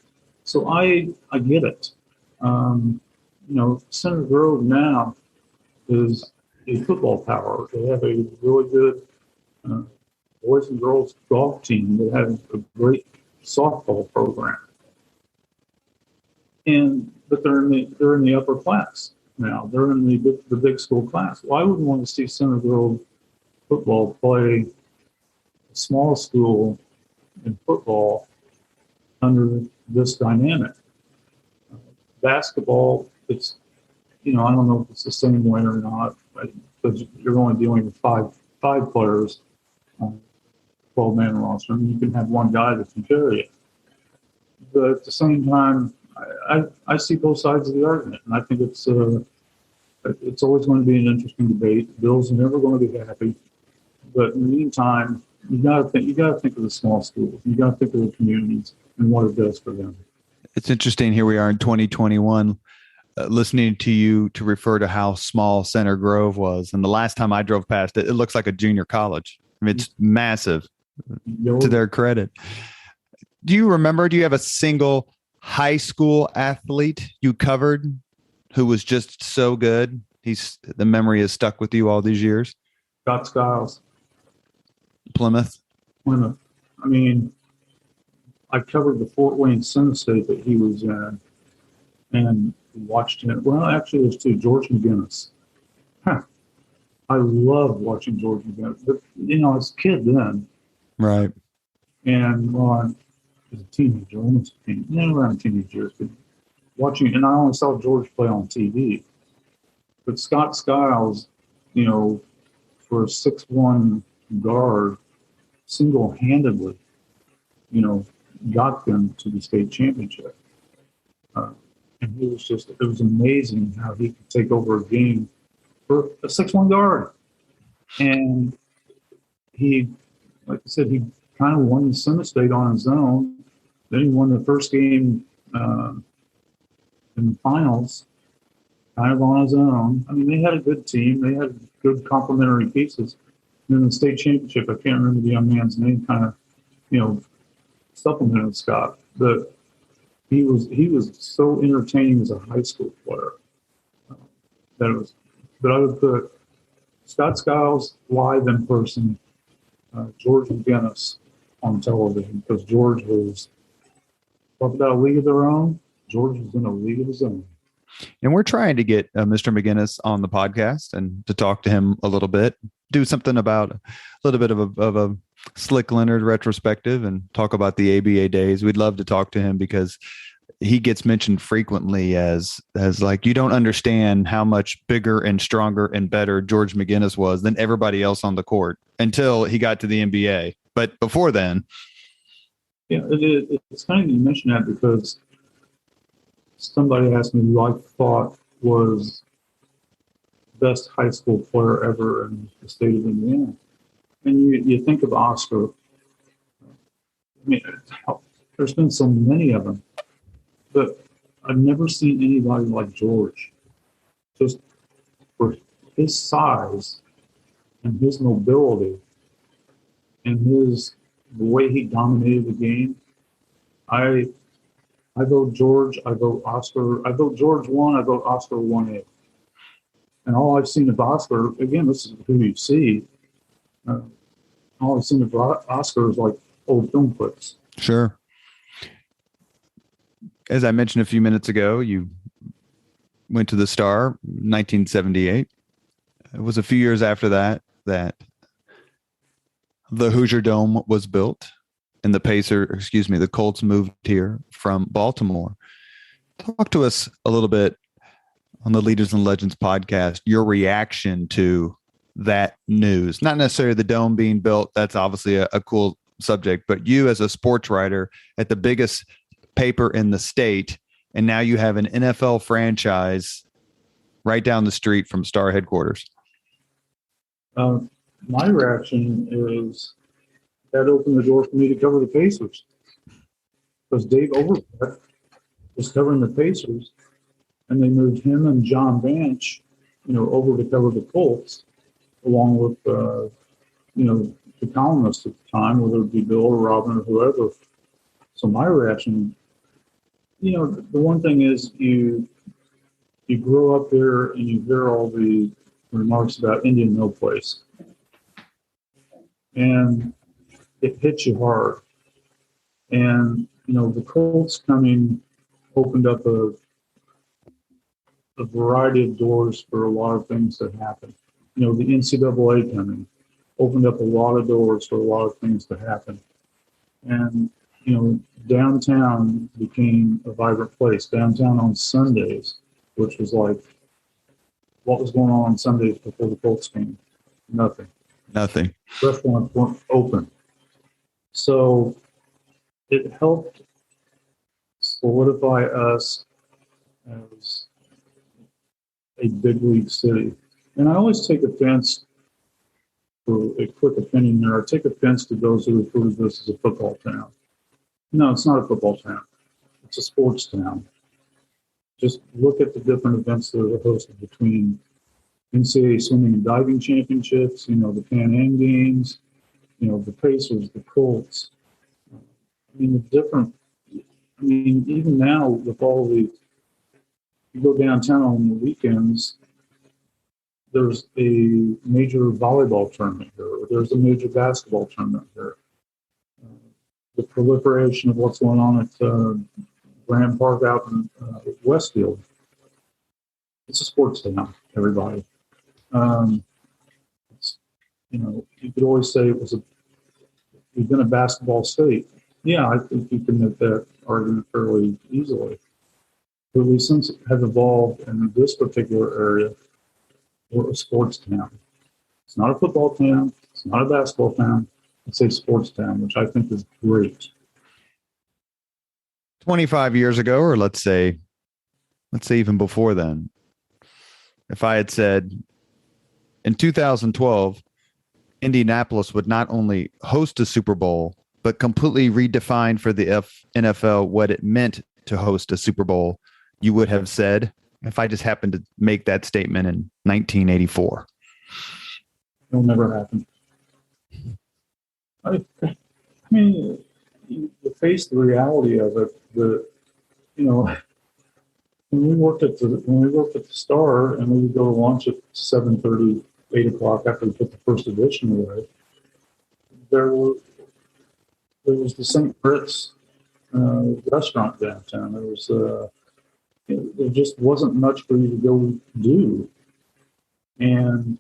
So I get it. Center Grove now is a football power. They have a really good boys and girls golf team. They have a great softball program, but they're in the upper class now. They're in the big school class. Well, I wouldn't want to see Center Grove football play a small school in football under this dynamic. Basketball, it's, I don't know if it's the same way or not, because you're only dealing with five players on 12-man roster, and you can have one guy that can carry it. But at the same time, I see both sides of the argument, and I think it's always going to be an interesting debate. Bills are never going to be happy, but in the meantime, you got to think of the small schools. You got to think of the communities and what it does for them. It's interesting. Here we are in 2021, listening to you to refer to how small Center Grove was. And the last time I drove past it, it looks like a junior college. I mean, it's massive, to their credit. Do you have a single high school athlete you covered who was just so good? The memory is stuck with you all these years. Scott Skiles. Plymouth. I mean, I covered the Fort Wayne Semi-State that he was in and watched him. Well, actually, there's two. George McGinnis. I loved watching George McGinnis. But, I was a kid then. Right. And I was a teenager, almost a teenager, around teenage years. But watching, and I only saw George play on TV. But Scott Skiles, for a 6'1" guard, single-handedly, got them to the state championship. And it was amazing how he could take over a game for a 6'1" guard. And he, like I said, he kind of won the semi-state on his own. Then he won the first game in the finals, kind of on his own. I mean, they had a good team. They had good complementary pieces. And in the state championship, I can't remember the young man's name, kind of, supplemented Scott. But he was so entertaining as a high school player that I would put Scott Skiles live in person, George McGinnis on television, because George was, talk about a league of their own. George was in a league of his own. And we're trying to get Mr. McGinnis on the podcast and to talk to him a little bit, do something about a little bit of a Slick Leonard retrospective and talk about the ABA days. We'd love to talk to him because he gets mentioned frequently as like, you don't understand how much bigger and stronger and better George McGinnis was than everybody else on the court until he got to the NBA. But before then. Yeah, it's funny that you mention that, because somebody asked me who I thought was the best high school player ever in the state of Indiana. And you think of Oscar. I mean, there's been so many of them, but I've never seen anybody like George. Just for his size and his mobility and the way he dominated the game. I vote George. I vote Oscar. I vote George 1. I vote Oscar 1A. And all I've seen of Oscar, again, this is who you see. All I've seen of Oscar is like old film clips. Sure. As I mentioned a few minutes ago, you went to the Star, 1978. It was a few years after that the Hoosier Dome was built, and the Colts moved here from Baltimore. Talk to us a little bit on the Leaders and Legends podcast, your reaction to that news. Not necessarily the dome being built. That's obviously a cool subject, but you as a sports writer at the biggest paper in the state, and now you have an NFL franchise right down the street from Star headquarters. My reaction is that opened the door for me to cover the Pacers, because Dave Overbeck was covering the Pacers, and they moved him and John Banch, over to cover the Colts, along with the columnists at the time, whether it be Bill or Robin or whoever. So my reaction, the one thing is you grow up there and you hear all the remarks about Indian No Place, and it hits you hard. And the Colts coming opened up a variety of doors for a lot of things that happened. The NCAA coming, opened up a lot of doors for a lot of things to happen. And, downtown became a vibrant place. Downtown on Sundays, which was like, what was going on Sundays before the Colts game? Nothing. Restaurants weren't open. So it helped solidify us as a big league city. And I always take offense, for a quick opinion here, I take offense to those who refer to this as a football town. No, it's not a football town. It's a sports town. Just look at the different events that are hosted between NCAA swimming and diving championships, the Pan Am games, the Pacers, the Colts. Even now with all the, you go downtown on the weekends, there's a major volleyball tournament here, or there's a major basketball tournament here. The proliferation of what's going on at Grand Park out in Westfield. It's a sports town, everybody. You could always say we've been a basketball state. Yeah, I think you can make that argument fairly easily. But we since have evolved in this particular area, we're a sports town. It's not a football town. It's not a basketball town. It's a sports town, which I think is great. 25 years ago, or let's say even before then, if I had said in 2012, Indianapolis would not only host a Super Bowl, but completely redefine for the NFL what it meant to host a Super Bowl, you would have said, if I just happened to make that statement in 1984. It'll never happen. I mean, you face the reality of it. When we worked at the Star and we would go to lunch at 7:30, 8 o'clock after we put the first edition away, there was the St. Fritz restaurant downtown. There just wasn't much for you to go do. And,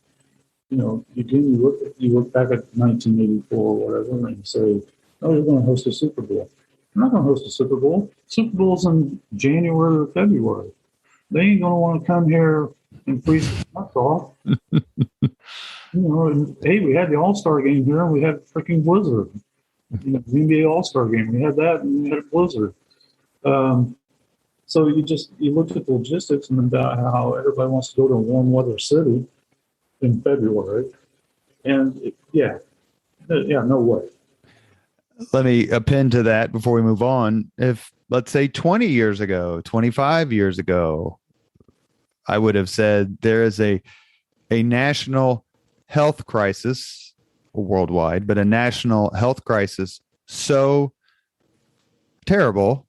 again, you look back at 1984 or whatever and say, oh, you're going to host a Super Bowl. I'm not going to host a Super Bowl. Super Bowl's in January or February. They ain't going to want to come here and freeze the nuts off. And, hey, we had the All-Star game here and we had freaking blizzard. The NBA All-Star game, we had that and we had a blizzard. So you looked at the logistics and about how everybody wants to go to a warm weather city in February. And no way. Let me append to that before we move on. If, let's say 20 years ago, 25 years ago, I would have said there is a national health crisis, worldwide, but a national health crisis so terrible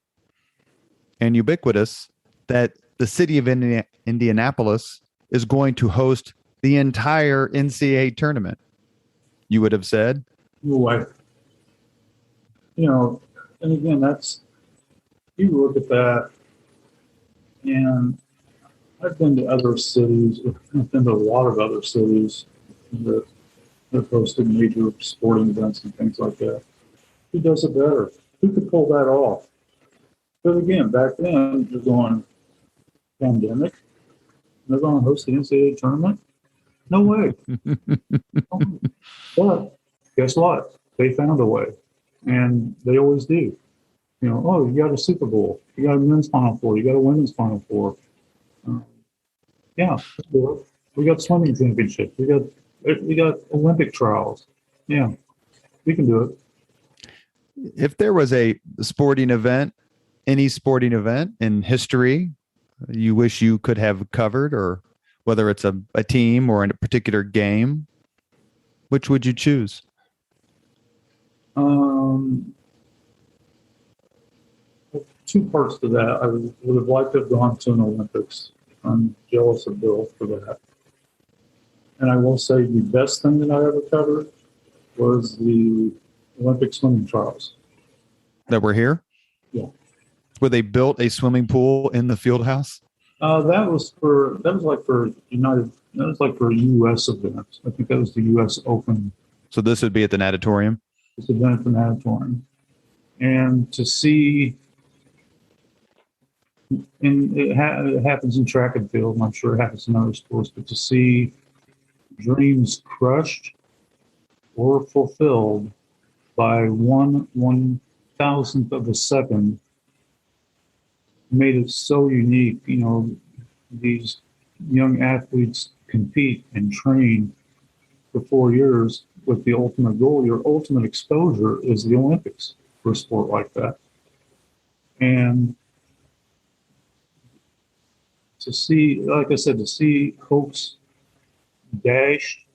and ubiquitous that the city of Indianapolis is going to host the entire NCAA tournament. You would have said? No way. And again, you look at that, and I've been to other cities, I've been to a lot of other cities that have hosted major sporting events and things like that. Who does it better? Who could pull that off? But again, back then, you're going, pandemic? They're going to host the NCAA tournament? No way. But guess what? They found a way. And they always do. You got a Super Bowl. You got a men's Final Four. You got a women's Final Four. We got swimming championships. We got Olympic trials. Yeah, we can do it. If there was a sporting event, any sporting event in history you wish you could have covered, or whether it's a team or in a particular game, which would you choose? Two parts to that. I would have liked to have gone to an Olympics. I'm jealous of Bill for that. And I will say the best thing that I ever covered was the Olympic swimming trials. That were here? Yeah. Where they built a swimming pool in the field house? That was for U.S. events. I think that was the U.S. Open So this would be at the natatorium? This event at the natatorium. And to see, and it happens in track and field, and I'm sure it happens in other sports, but to see dreams crushed or fulfilled by 1/1000th of a second made it so unique. You know, these young athletes compete and train for 4 years with the ultimate goal. Your ultimate exposure is the Olympics for a sport like that. And to see, like I said, to see hopes dashed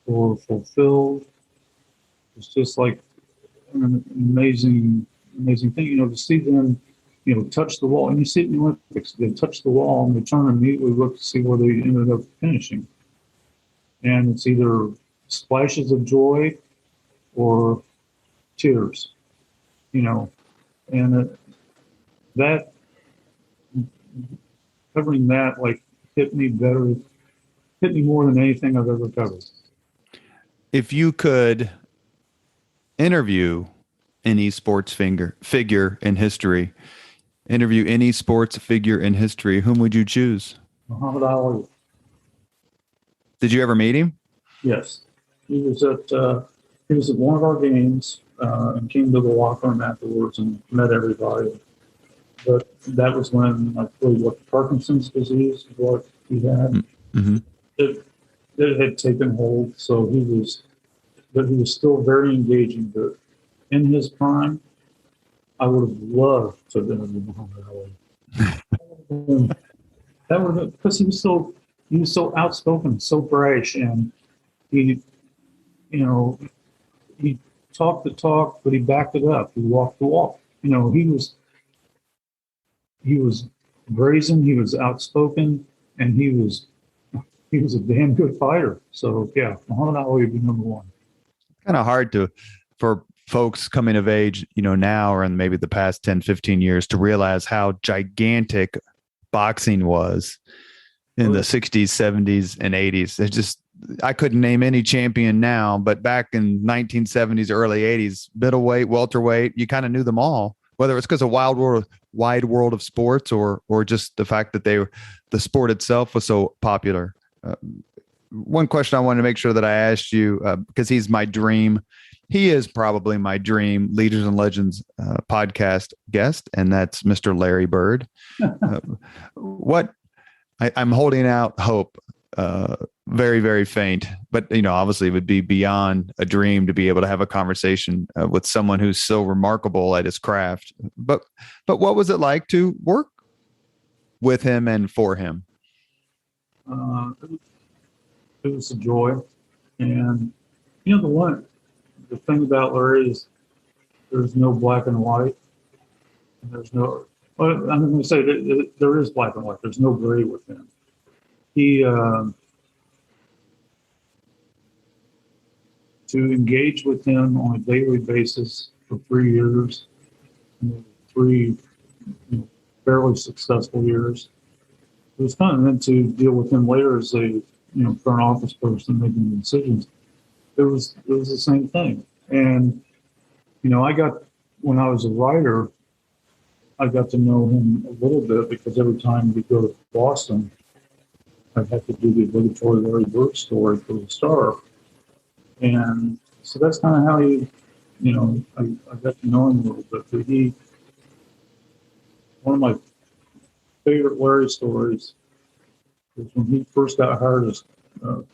or fulfilled, it's just like an amazing thing. You know, to see them, you know, touch the wall. And you see it in the Olympics. They touch the wall and they turn and immediately look to see where they ended up finishing. And it's either splashes of joy or tears, you know. And that, covering that, like, hit me more than anything I've ever covered. If you could interview any sports figure in history, whom would you choose? Muhammad Ali. Did you ever meet him? Yes. He was at one of our games and came to the locker room afterwards and met everybody. But that was when I believe what Parkinson's disease is what he had. Mm-hmm. It had taken hold, so he was still very engaging. But in his prime, I would have loved to have interviewed Muhammad Ali. That would have, because he was so outspoken, so brash, and he talked the talk, but he backed it up. He walked the walk. You know, he was brazen, he was outspoken, and he was a damn good fighter. So yeah, Muhammad Ali would be number one. Kind of hard for folks coming of age, you know, now or in maybe the past 10, 15 years to realize how gigantic boxing was in the 60s, 70s, and 80s. It's just, I couldn't name any champion now, but back in 1970s, early 80s, middleweight, welterweight, you kind of knew them all, whether it's because of wide world of sports or just the fact that the sport itself was so popular. One question I wanted to make sure that I asked you, because he's my dream. He is probably my dream Leaders and Legends podcast guest, and that's Mr. Larry Bird. I'm holding out hope, very, very faint, but, you know, obviously it would be beyond a dream to be able to have a conversation with someone who's so remarkable at his craft. But what was it like to work with him and for him? It was a joy. And, you know, the thing about Larry is there's no black and white. And there's no, well, I'm going to say that there is black and white. There's no gray with him. He, to engage with him on a daily basis for 3 years, three fairly successful years. It was fun. And then to deal with him later as a front office person making decisions, it was the same thing. And when I was a writer, I got to know him a little bit because every time we go to Boston, I'd have to do the obligatory Larry Bird story for the Star. And so that's kind of how I got to know him a little bit. But one of my favorite Larry stories was when he first got hired as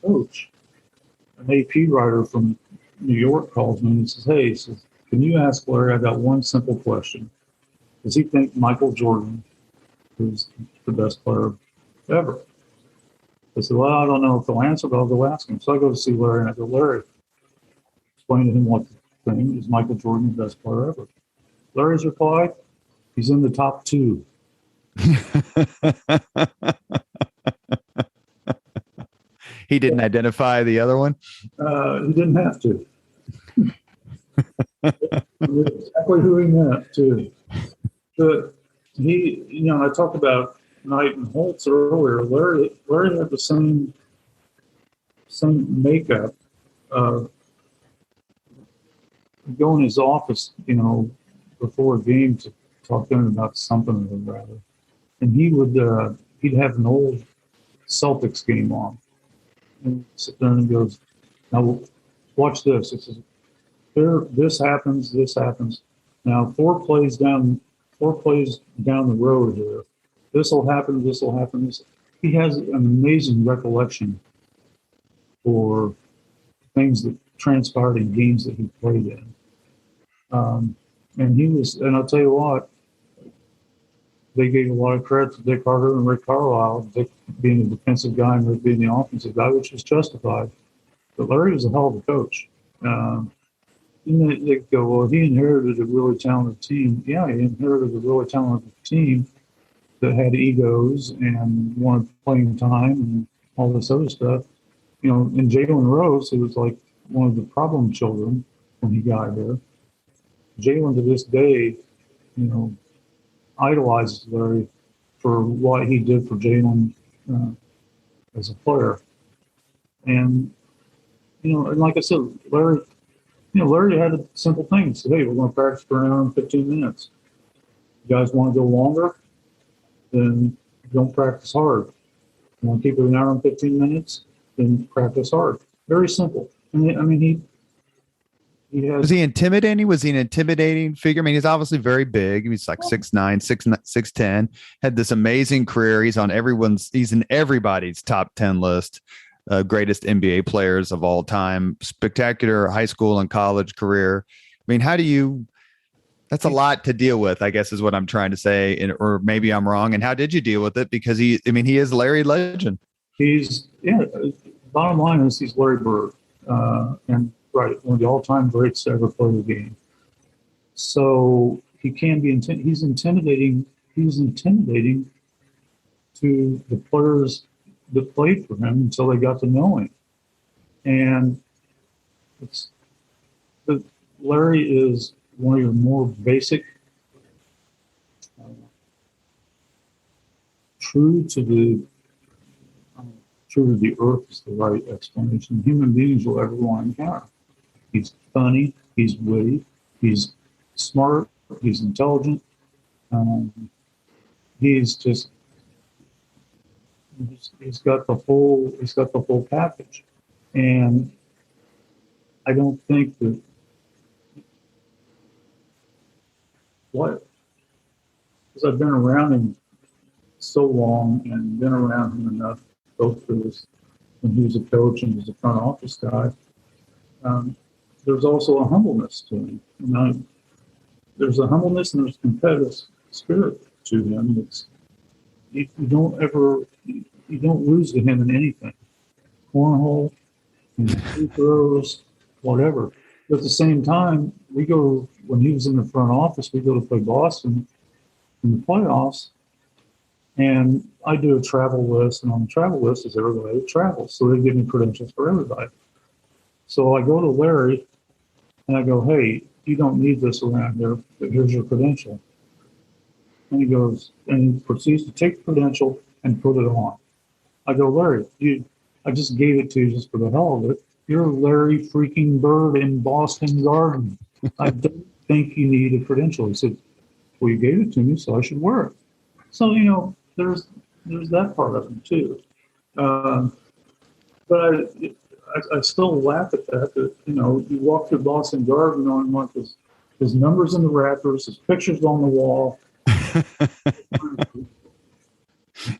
coach. An AP writer from New York calls me and says, "Hey," he says, "can you ask Larry, I got one simple question. Does he think Michael Jordan is the best player ever?" I said, "Well, I don't know if they'll answer, but I'll go ask him." So I go to see Larry and I go, "Larry," explain to him what the thing is, Michael Jordan the best player ever. Larry's reply, "He's in the top two." He didn't identify the other one? He didn't have to. Exactly who he meant, too. But I talked about Knight and Holtz earlier. Larry had the same makeup of go in his office, before a game to talk to him about something or rather. And he'd have an old Celtics game on. And sit there and he goes, now watch this. It says, this happens, this happens. Now four plays down the road here. This will happen, this will happen. He has an amazing recollection for things that transpired in games that he played in. And I'll tell you what, they gave a lot of credit to Dick Carter and Rick Carlisle, Dick being the defensive guy and Rick being the offensive guy, which was justified. But Larry was a hell of a coach. And they go, well, he inherited a really talented team. Yeah, he inherited a really talented team that had egos and wanted playing time and all this other stuff. And Jalen Rose, who was like one of the problem children when he got there, Jalen to this day, idolizes Larry for what he did for Jalen as a player. And, and like I said, Larry had a simple thing. He said, hey, we're going to practice for an hour and 15 minutes. You guys want to go longer? Then don't practice hard. You want to keep it an hour and 15 minutes? Then practice hard. Very simple. He has. Was he intimidating? Was he an intimidating figure? I mean, he's obviously very big. He's like 6'9", 6'10", had this amazing career. He's in everybody's top 10 list. Greatest NBA players of all time, spectacular high school and college career. I mean, that's a lot to deal with, I guess is what I'm trying to say. Or maybe I'm wrong. And how did you deal with it? Because he is Larry Legend. Bottom line is he's Larry Bird. And right, one of the all-time greats to ever play the game. So he can be, he's intimidating to the players that played for him until they got to know him. And Larry is one of your more basic, true to the earth is the right explanation. Human beings will ever want to encounter. He's funny, he's witty, he's smart, he's intelligent. He's got the whole package. And I don't think that because I've been around him so long and been around him enough, both when he was a coach and as a front office guy. There's also a humbleness to him. There's a humbleness and there's a competitive spirit to him. You don't lose to him in anything. Cornhole, free throws, whatever. But at the same time, when he was in the front office, we go to play Boston in the playoffs, and I do a travel list, and on the travel list is everybody that travels. So they give me credentials for everybody. So I go to Larry, and I go, hey, you don't need this around here, but here's your credential. And he goes, and he proceeds to take the credential and put it on. I go, Larry, I just gave it to you just for the hell of it. You're Larry freaking Bird in Boston Garden. I don't think you need a credential. He said, well, you gave it to me, so I should wear it. So, there's that part of him too. But I still laugh at that, you walk through Boston Garden knowing like his numbers in the rafters, his pictures on the wall.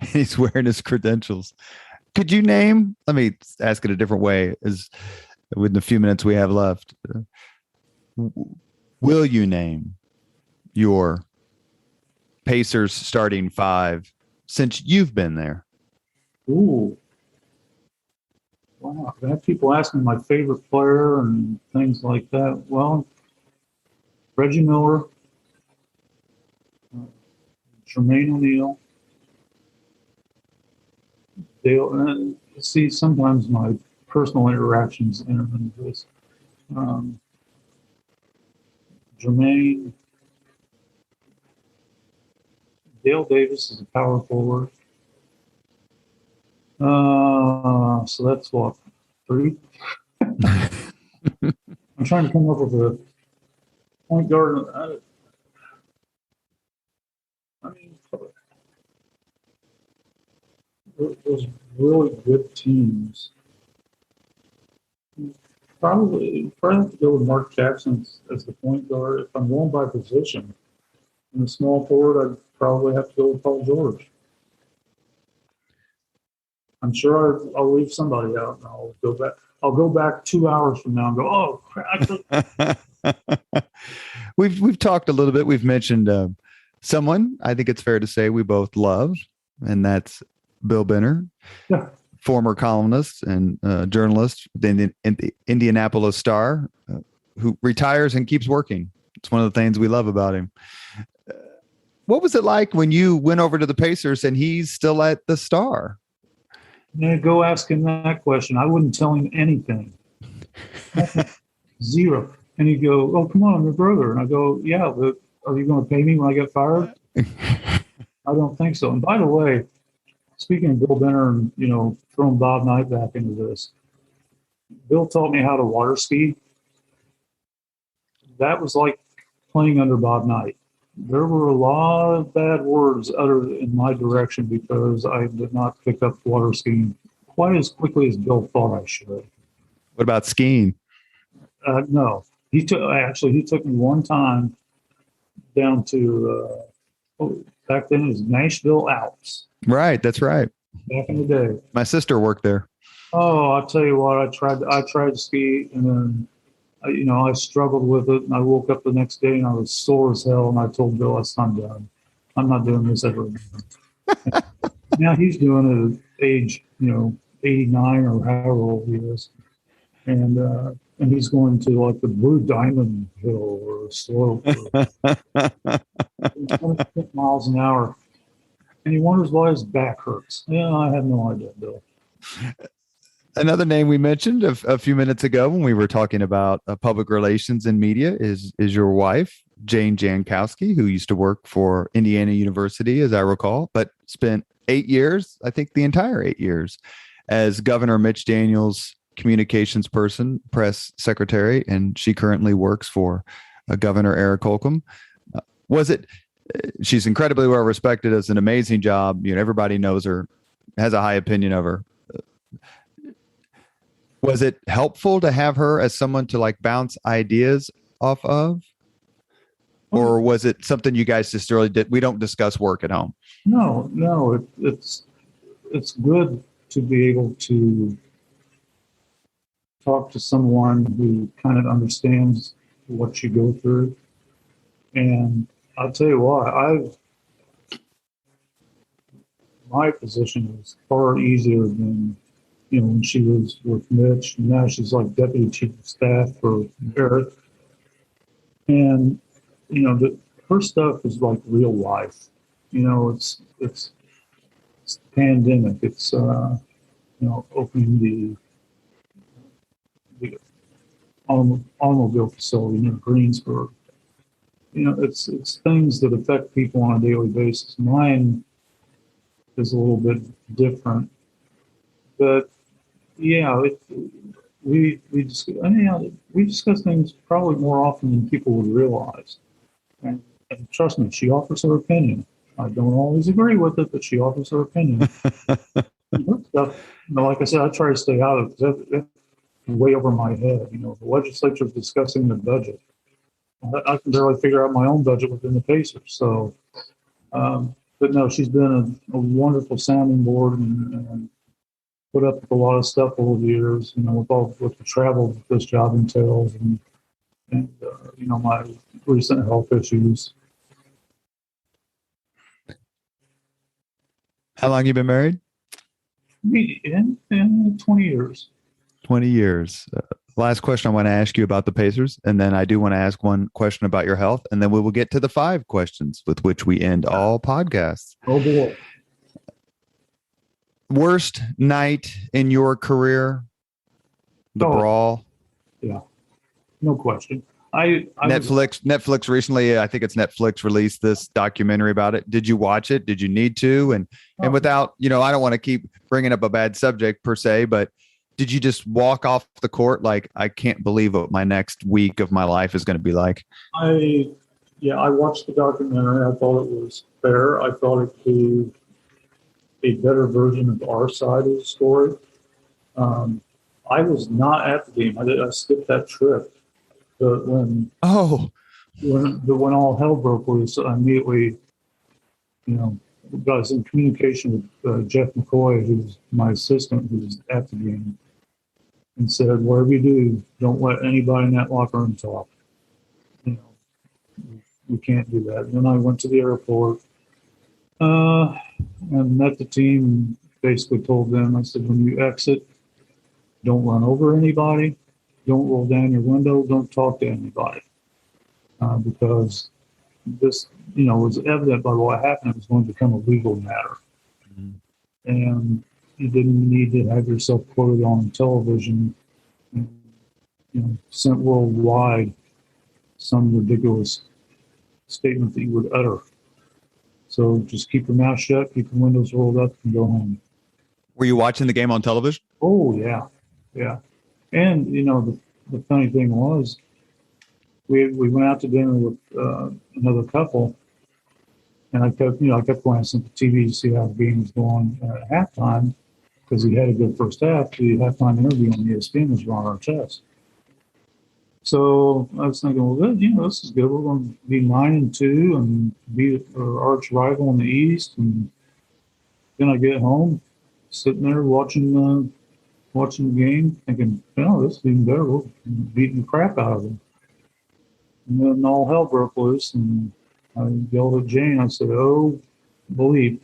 He's wearing his credentials. Could you name, let me ask it a different way, as within the few minutes we have left, will you name your Pacers starting five since you've been there? Ooh. Wow. I have people asking my favorite player and things like that. Well, Reggie Miller, Jermaine O'Neal, Dale. See, sometimes my personal interactions enter into this. Jermaine, Dale Davis is a power forward. So that's what, 3? I'm trying to come up with Point guard. I mean, those really good teams. Probably have to go with Mark Jackson as the point guard. If I'm going by position, in the small forward, I'd probably have to go with Paul George. I'm sure I'll leave somebody out, and I'll go back. I'll go back 2 hours from now and go, oh crap. We've talked a little bit. We've mentioned someone I think it's fair to say we both love, and that's Bill Benner, Yeah. former columnist and journalist in the Indianapolis Star, who retires and keeps working. It's one of the things we love about him. What was it like when you went over to the Pacers and he's still at the Star? Yeah, go ask him that question. I wouldn't tell him anything. Zero. And he'd go, oh, come on, I'm your brother. And I go, yeah, but are you going to pay me when I get fired? I don't think so. And by the way, speaking of Bill Benner and, throwing Bob Knight back into this, Bill taught me how to water ski. That was like playing under Bob Knight. There were a lot of bad words uttered in my direction because I did not pick up water skiing quite as quickly as Bill thought I should. What about skiing? No, he took me one time down to back then it was Nashville Alps. Right, that's right. Back in the day, my sister worked there. Oh, I'll tell you what, I tried to ski, and then I struggled with it, and I woke up the next day and I was sore as hell, and I told Bill, I'm done. I'm not doing this ever again. Now he's doing it at age, 89 or however old he is. And he's going to like the Blue Diamond Hill or slope or 20 miles an hour. And he wonders why his back hurts. Yeah, I have no idea, Bill. Another name we mentioned a few minutes ago when we were talking about public relations and media is your wife, Jane Jankowski, who used to work for Indiana University, as I recall, but spent 8 years, I think the entire 8 years, as Governor Mitch Daniels' communications person, press secretary, and she currently works for Governor Eric Holcomb. She's incredibly well respected, does an amazing job. Everybody knows her, has a high opinion of her. Was it helpful to have her as someone to like bounce ideas off of? Or was it something you guys just really did? We don't discuss work at home. No, it's good to be able to talk to someone who kind of understands what you go through. And I'll tell you what, my position is far easier than when she was with Mitch, and now she's like deputy chief of staff for Eric. And, her stuff is like real life. It's pandemic. It's, opening the automobile facility near Greensburg. It's things that affect people on a daily basis. Mine is a little bit different, but yeah, we discuss things probably more often than people would realize. And trust me, she offers her opinion. I don't always agree with it, but she offers her opinion. Stuff, like I said, I try to stay out of it because that's way over my head. The legislature is discussing the budget. I can barely figure out my own budget within the Pacers. So, but no, she's been a wonderful sounding board and put up with a lot of stuff over the years, with the travel that this job entails and my recent health issues. How long have you been married? In 20 years. 20 years. Last question I want to ask you about the Pacers, and then I do want to ask one question about your health, and then we will get to the 5 questions with which we end all podcasts. Oh, boy. Worst night in your career? The brawl? Yeah, no question. Netflix recently, I think it's Netflix released this documentary about it. Did you watch it? Did you need to? And without, I don't want to keep bringing up a bad subject per se, but Did you just walk off the court like, I can't believe what my next week of my life is going to be like? I watched the documentary. I thought it was fair. I thought it gave a better version of our side of the story. I was not at the game. I skipped that trip. But when all hell broke loose, I immediately, got in communication with Jeff McCoy, who's my assistant, who's at the game, and said, "Whatever you do, don't let anybody in that locker room talk. We can't do that." And then I went to the airport and met the team and basically told them, I said, "When you exit, don't run over anybody, don't roll down your window, don't talk to anybody." Because this, was evident by what happened. It was going to become a legal matter. Mm-hmm. And you didn't need to have yourself quoted on television and, sent worldwide some ridiculous statement that you would utter. So just keep your mouth shut, keep your windows rolled up, and go home. Were you watching the game on television? Oh, yeah. Yeah. And, the funny thing was, we went out to dinner with another couple, and I kept glancing at the TV to see how the game was going at halftime, because he had a good first half. The halftime interview on ESPN was on our chest. So I was thinking, well, this is good. We're going to be 9-2 and be our arch rival in the East. And then I get home, sitting there watching the game, thinking, this is even better. We're beating the crap out of them. And then all hell broke loose, and I yelled at Jane. I said, "Oh, bleep."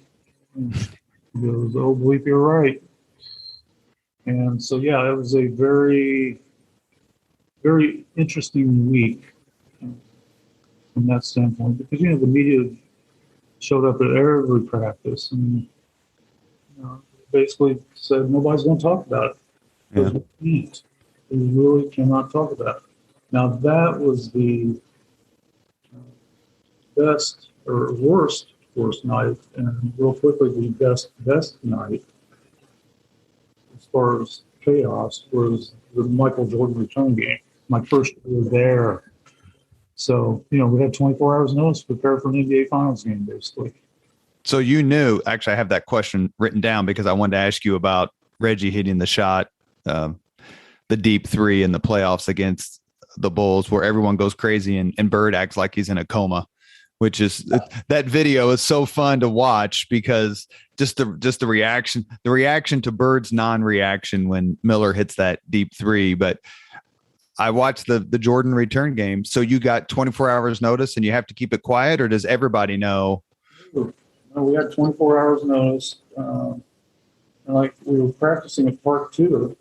She goes, "Oh, bleep, you're right." And so, yeah, it was a very, very interesting week from that standpoint, because, the media showed up at every practice and basically said nobody's going to talk about it. Because we can't. We really cannot talk about it. Now, that was the best or worst night, and real quickly, the best night as far as chaos was the Michael Jordan return game. My first year there. So, we had 24 hours notice to prepare for an NBA Finals game, basically. So you knew, actually, I have that question written down because I wanted to ask you about Reggie hitting the shot, the deep three in the playoffs against the Bulls, where everyone goes crazy and Bird acts like he's in a coma, which is that video is so fun to watch because just the reaction to Bird's non-reaction when Miller hits that deep three. But I watched the Jordan return game. So you got 24 hours notice and you have to keep it quiet, or does everybody know? We had 24 hours notice. We were practicing at Park 2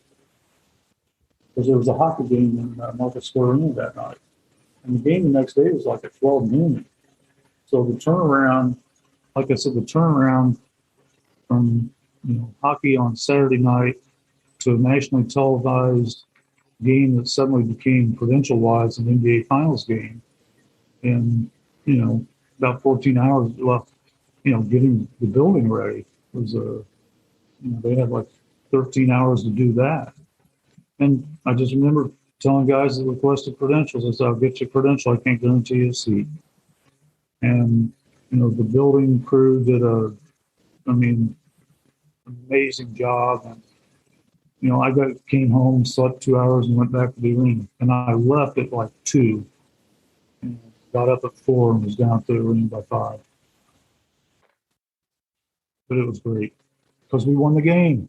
because there was a hockey game in Market Square Arena that night. And the game the next day was like at 12 noon. So the turnaround, like I said, from hockey on Saturday night to a nationally televised game that suddenly became credential-wise an NBA Finals game. And, about 14 hours left, getting the building ready was they had like 13 hours to do that. And I just remember telling guys that requested credentials, I said, "I'll get you a credential. I can't guarantee you a seat." And, the building crew did amazing job. And, I came home, slept 2 hours and went back to the arena. And I left at like 2 and got up at 4 and was down at the arena by 5. But it was great because we won the game.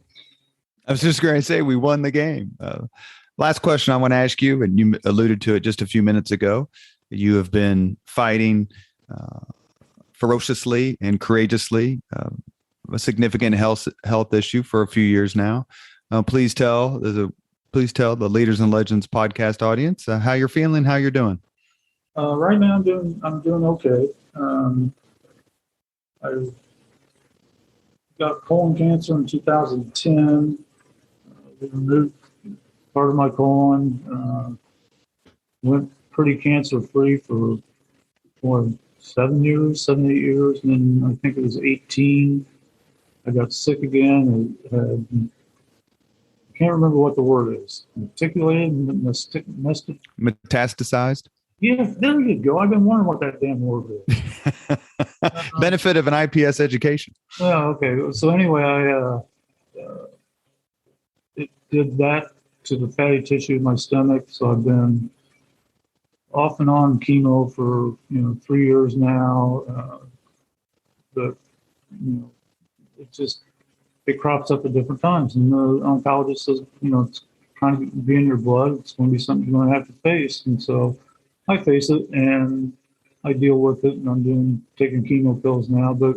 I was just going to say we won the game. Last question I want to ask you, and you alluded to it just a few minutes ago. You have been fighting ferociously and courageously a significant health issue for a few years now. Please tell the Leaders and Legends podcast audience how you're feeling, how you're doing. Right now, I'm doing okay. I got colon cancer in 2010. They removed part of my colon. Went pretty cancer-free for 7, 8 years. And then I think it was 18. I got sick again. I can't remember what the word is. Meticulated, Metastasized. yeah, there you go. I've been wondering what that damn word is. Benefit of an IPS education. Yeah, okay. So anyway, it did that to the fatty tissue of my stomach. So I've been off and on chemo for 3 years now. But it crops up at different times, and the oncologist says it's kind of be in your blood. It's going to be something you're going to have to face, and so I face it and I deal with it, and I'm taking chemo pills now. But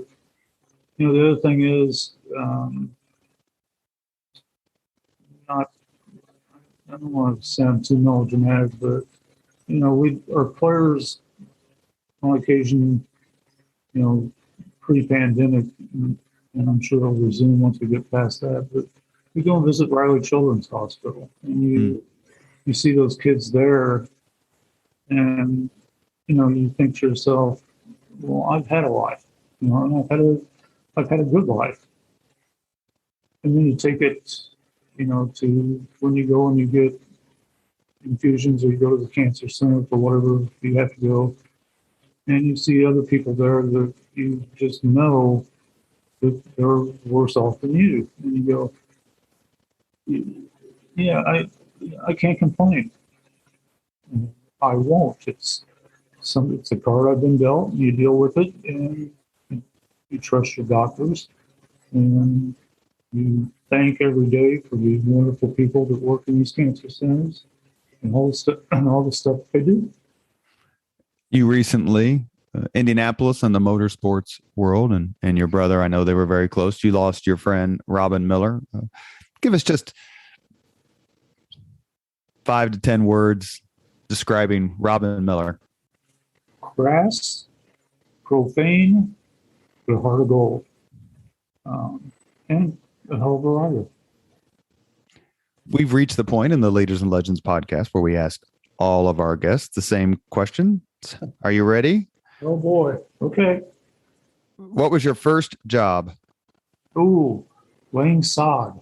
the other thing is, not I don't want to sound too melodramatic, but our players on occasion, pre-pandemic, and I'm sure it'll resume once we get past that. But we go and visit Riley Children's Hospital, and you see those kids there, and you think to yourself, well, I've had a life, and I've had a good life. And then you take it, to when you go and you get infusions, or you go to the cancer center for whatever you have to go, and you see other people there that you just know that they're worse off than you, and you go, yeah, I can't complain. I won't. It's a card I've been dealt, and you deal with it, and you trust your doctors, and you thank every day for these wonderful people that work in these cancer centers and all the stuff they do. You recently, Indianapolis and the motorsports world, and your brother, I know they were very close. You lost your friend, Robin Miller. Give us just 5 to 10 words describing Robin Miller. Crass, profane, with a heart of gold, and a hell of a rider. We've reached the point in the Leaders and Legends podcast where we ask all of our guests the same question. Are you ready? Oh boy. Okay. What was your first job? Ooh, laying sod.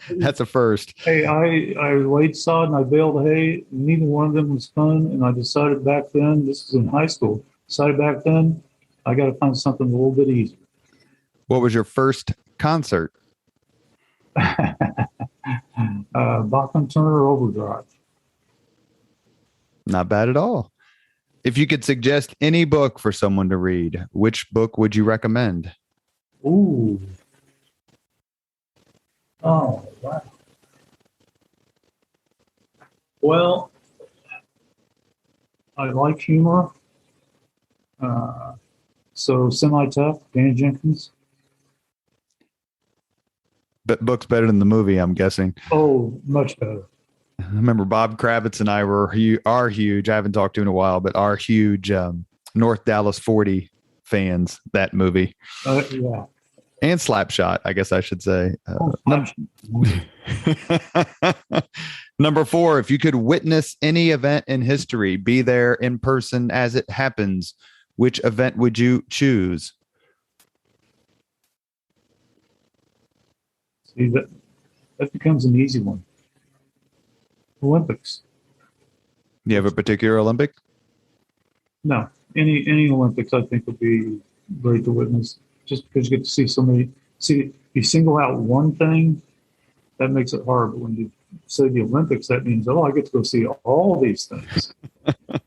That's a first. Hey, I laid sod and I baled hay. Neither one of them was fun. And I decided back then, this was in high school, I got to find something a little bit easier. What was your first concert? Bachman Turner Overdrive. Not bad at all. If you could suggest any book for someone to read, which book would you recommend? Ooh. Oh, wow. Well, I like humor. So Semi-Tough, Danny Jenkins. But book's better than the movie, I'm guessing. Oh, much better. I remember Bob Kravitz and I are huge. I haven't talked to him in a while, but are huge North Dallas 40 fans. That movie, yeah, and Slapshot, I guess I should say. Number 4, if you could witness any event in history, be there in person as it happens, which event would you choose? See, that becomes an easy one. Olympics. You have a particular Olympic? No, any Olympics I think would be great to witness, just because you get to see so many. See, you single out one thing, that makes it hard. But when you say the Olympics, that means, I get to go see all these things. The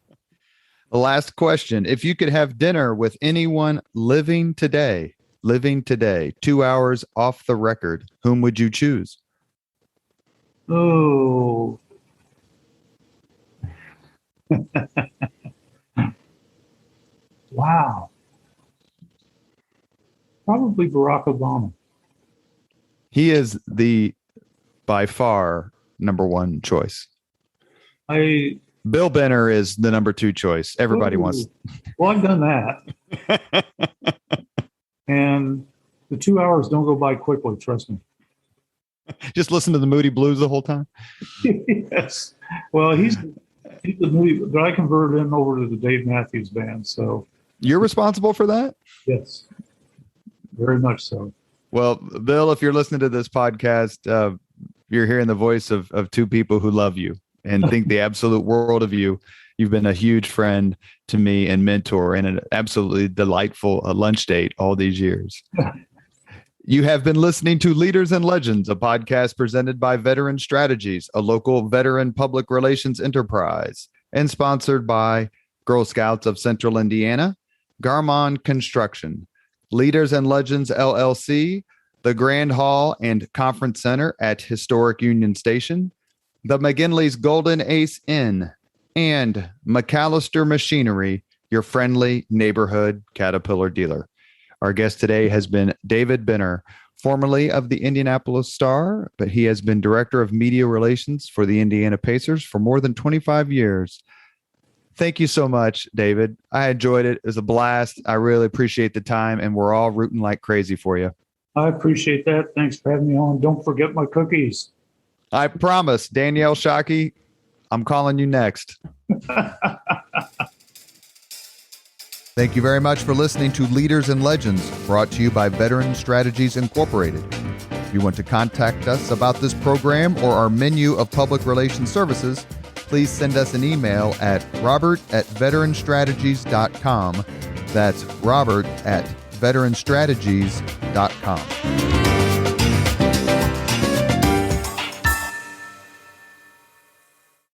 last question. If you could have dinner with anyone living today, 2 hours off the record, whom would you choose? Oh. Wow. Probably Barack Obama. He is by far number 1 choice. Bill Benner is the number 2 choice. Everybody wants. Well, I've done that. And the 2 hours don't go by quickly, trust me. Just listen to the Moody Blues the whole time? Yes. Well, he's the Moody, but I converted him over to the Dave Matthews Band. So you're responsible for that? Yes. Very much so. Well, Bill, if you're listening to this podcast, you're hearing the voice of two people who love you and think the absolute world of you. You've been a huge friend to me and mentor and an absolutely delightful lunch date all these years. You have been listening to Leaders and Legends, a podcast presented by Veteran Strategies, a local veteran public relations enterprise, and sponsored by Girl Scouts of Central Indiana, Garmon Construction, Leaders and Legends LLC, the Grand Hall and Conference Center at Historic Union Station, the McGinley's Golden Ace Inn, and McAllister Machinery, your friendly neighborhood Caterpillar dealer. Our guest today has been David Benner, formerly of the Indianapolis Star, but he has been Director of Media Relations for the Indiana Pacers for more than 25 years. Thank you so much, David. I enjoyed it. It was a blast. I really appreciate the time, and we're all rooting like crazy for you. I appreciate that. Thanks for having me on. Don't forget my cookies. I promise. Danielle Shockey, I'm calling you next. Thank you very much for listening to Leaders and Legends, brought to you by Veteran Strategies Incorporated. If you want to contact us about this program or our menu of public relations services, please send us an email at robert@veteranstrategies.com. That's robert@veteranstrategies.com.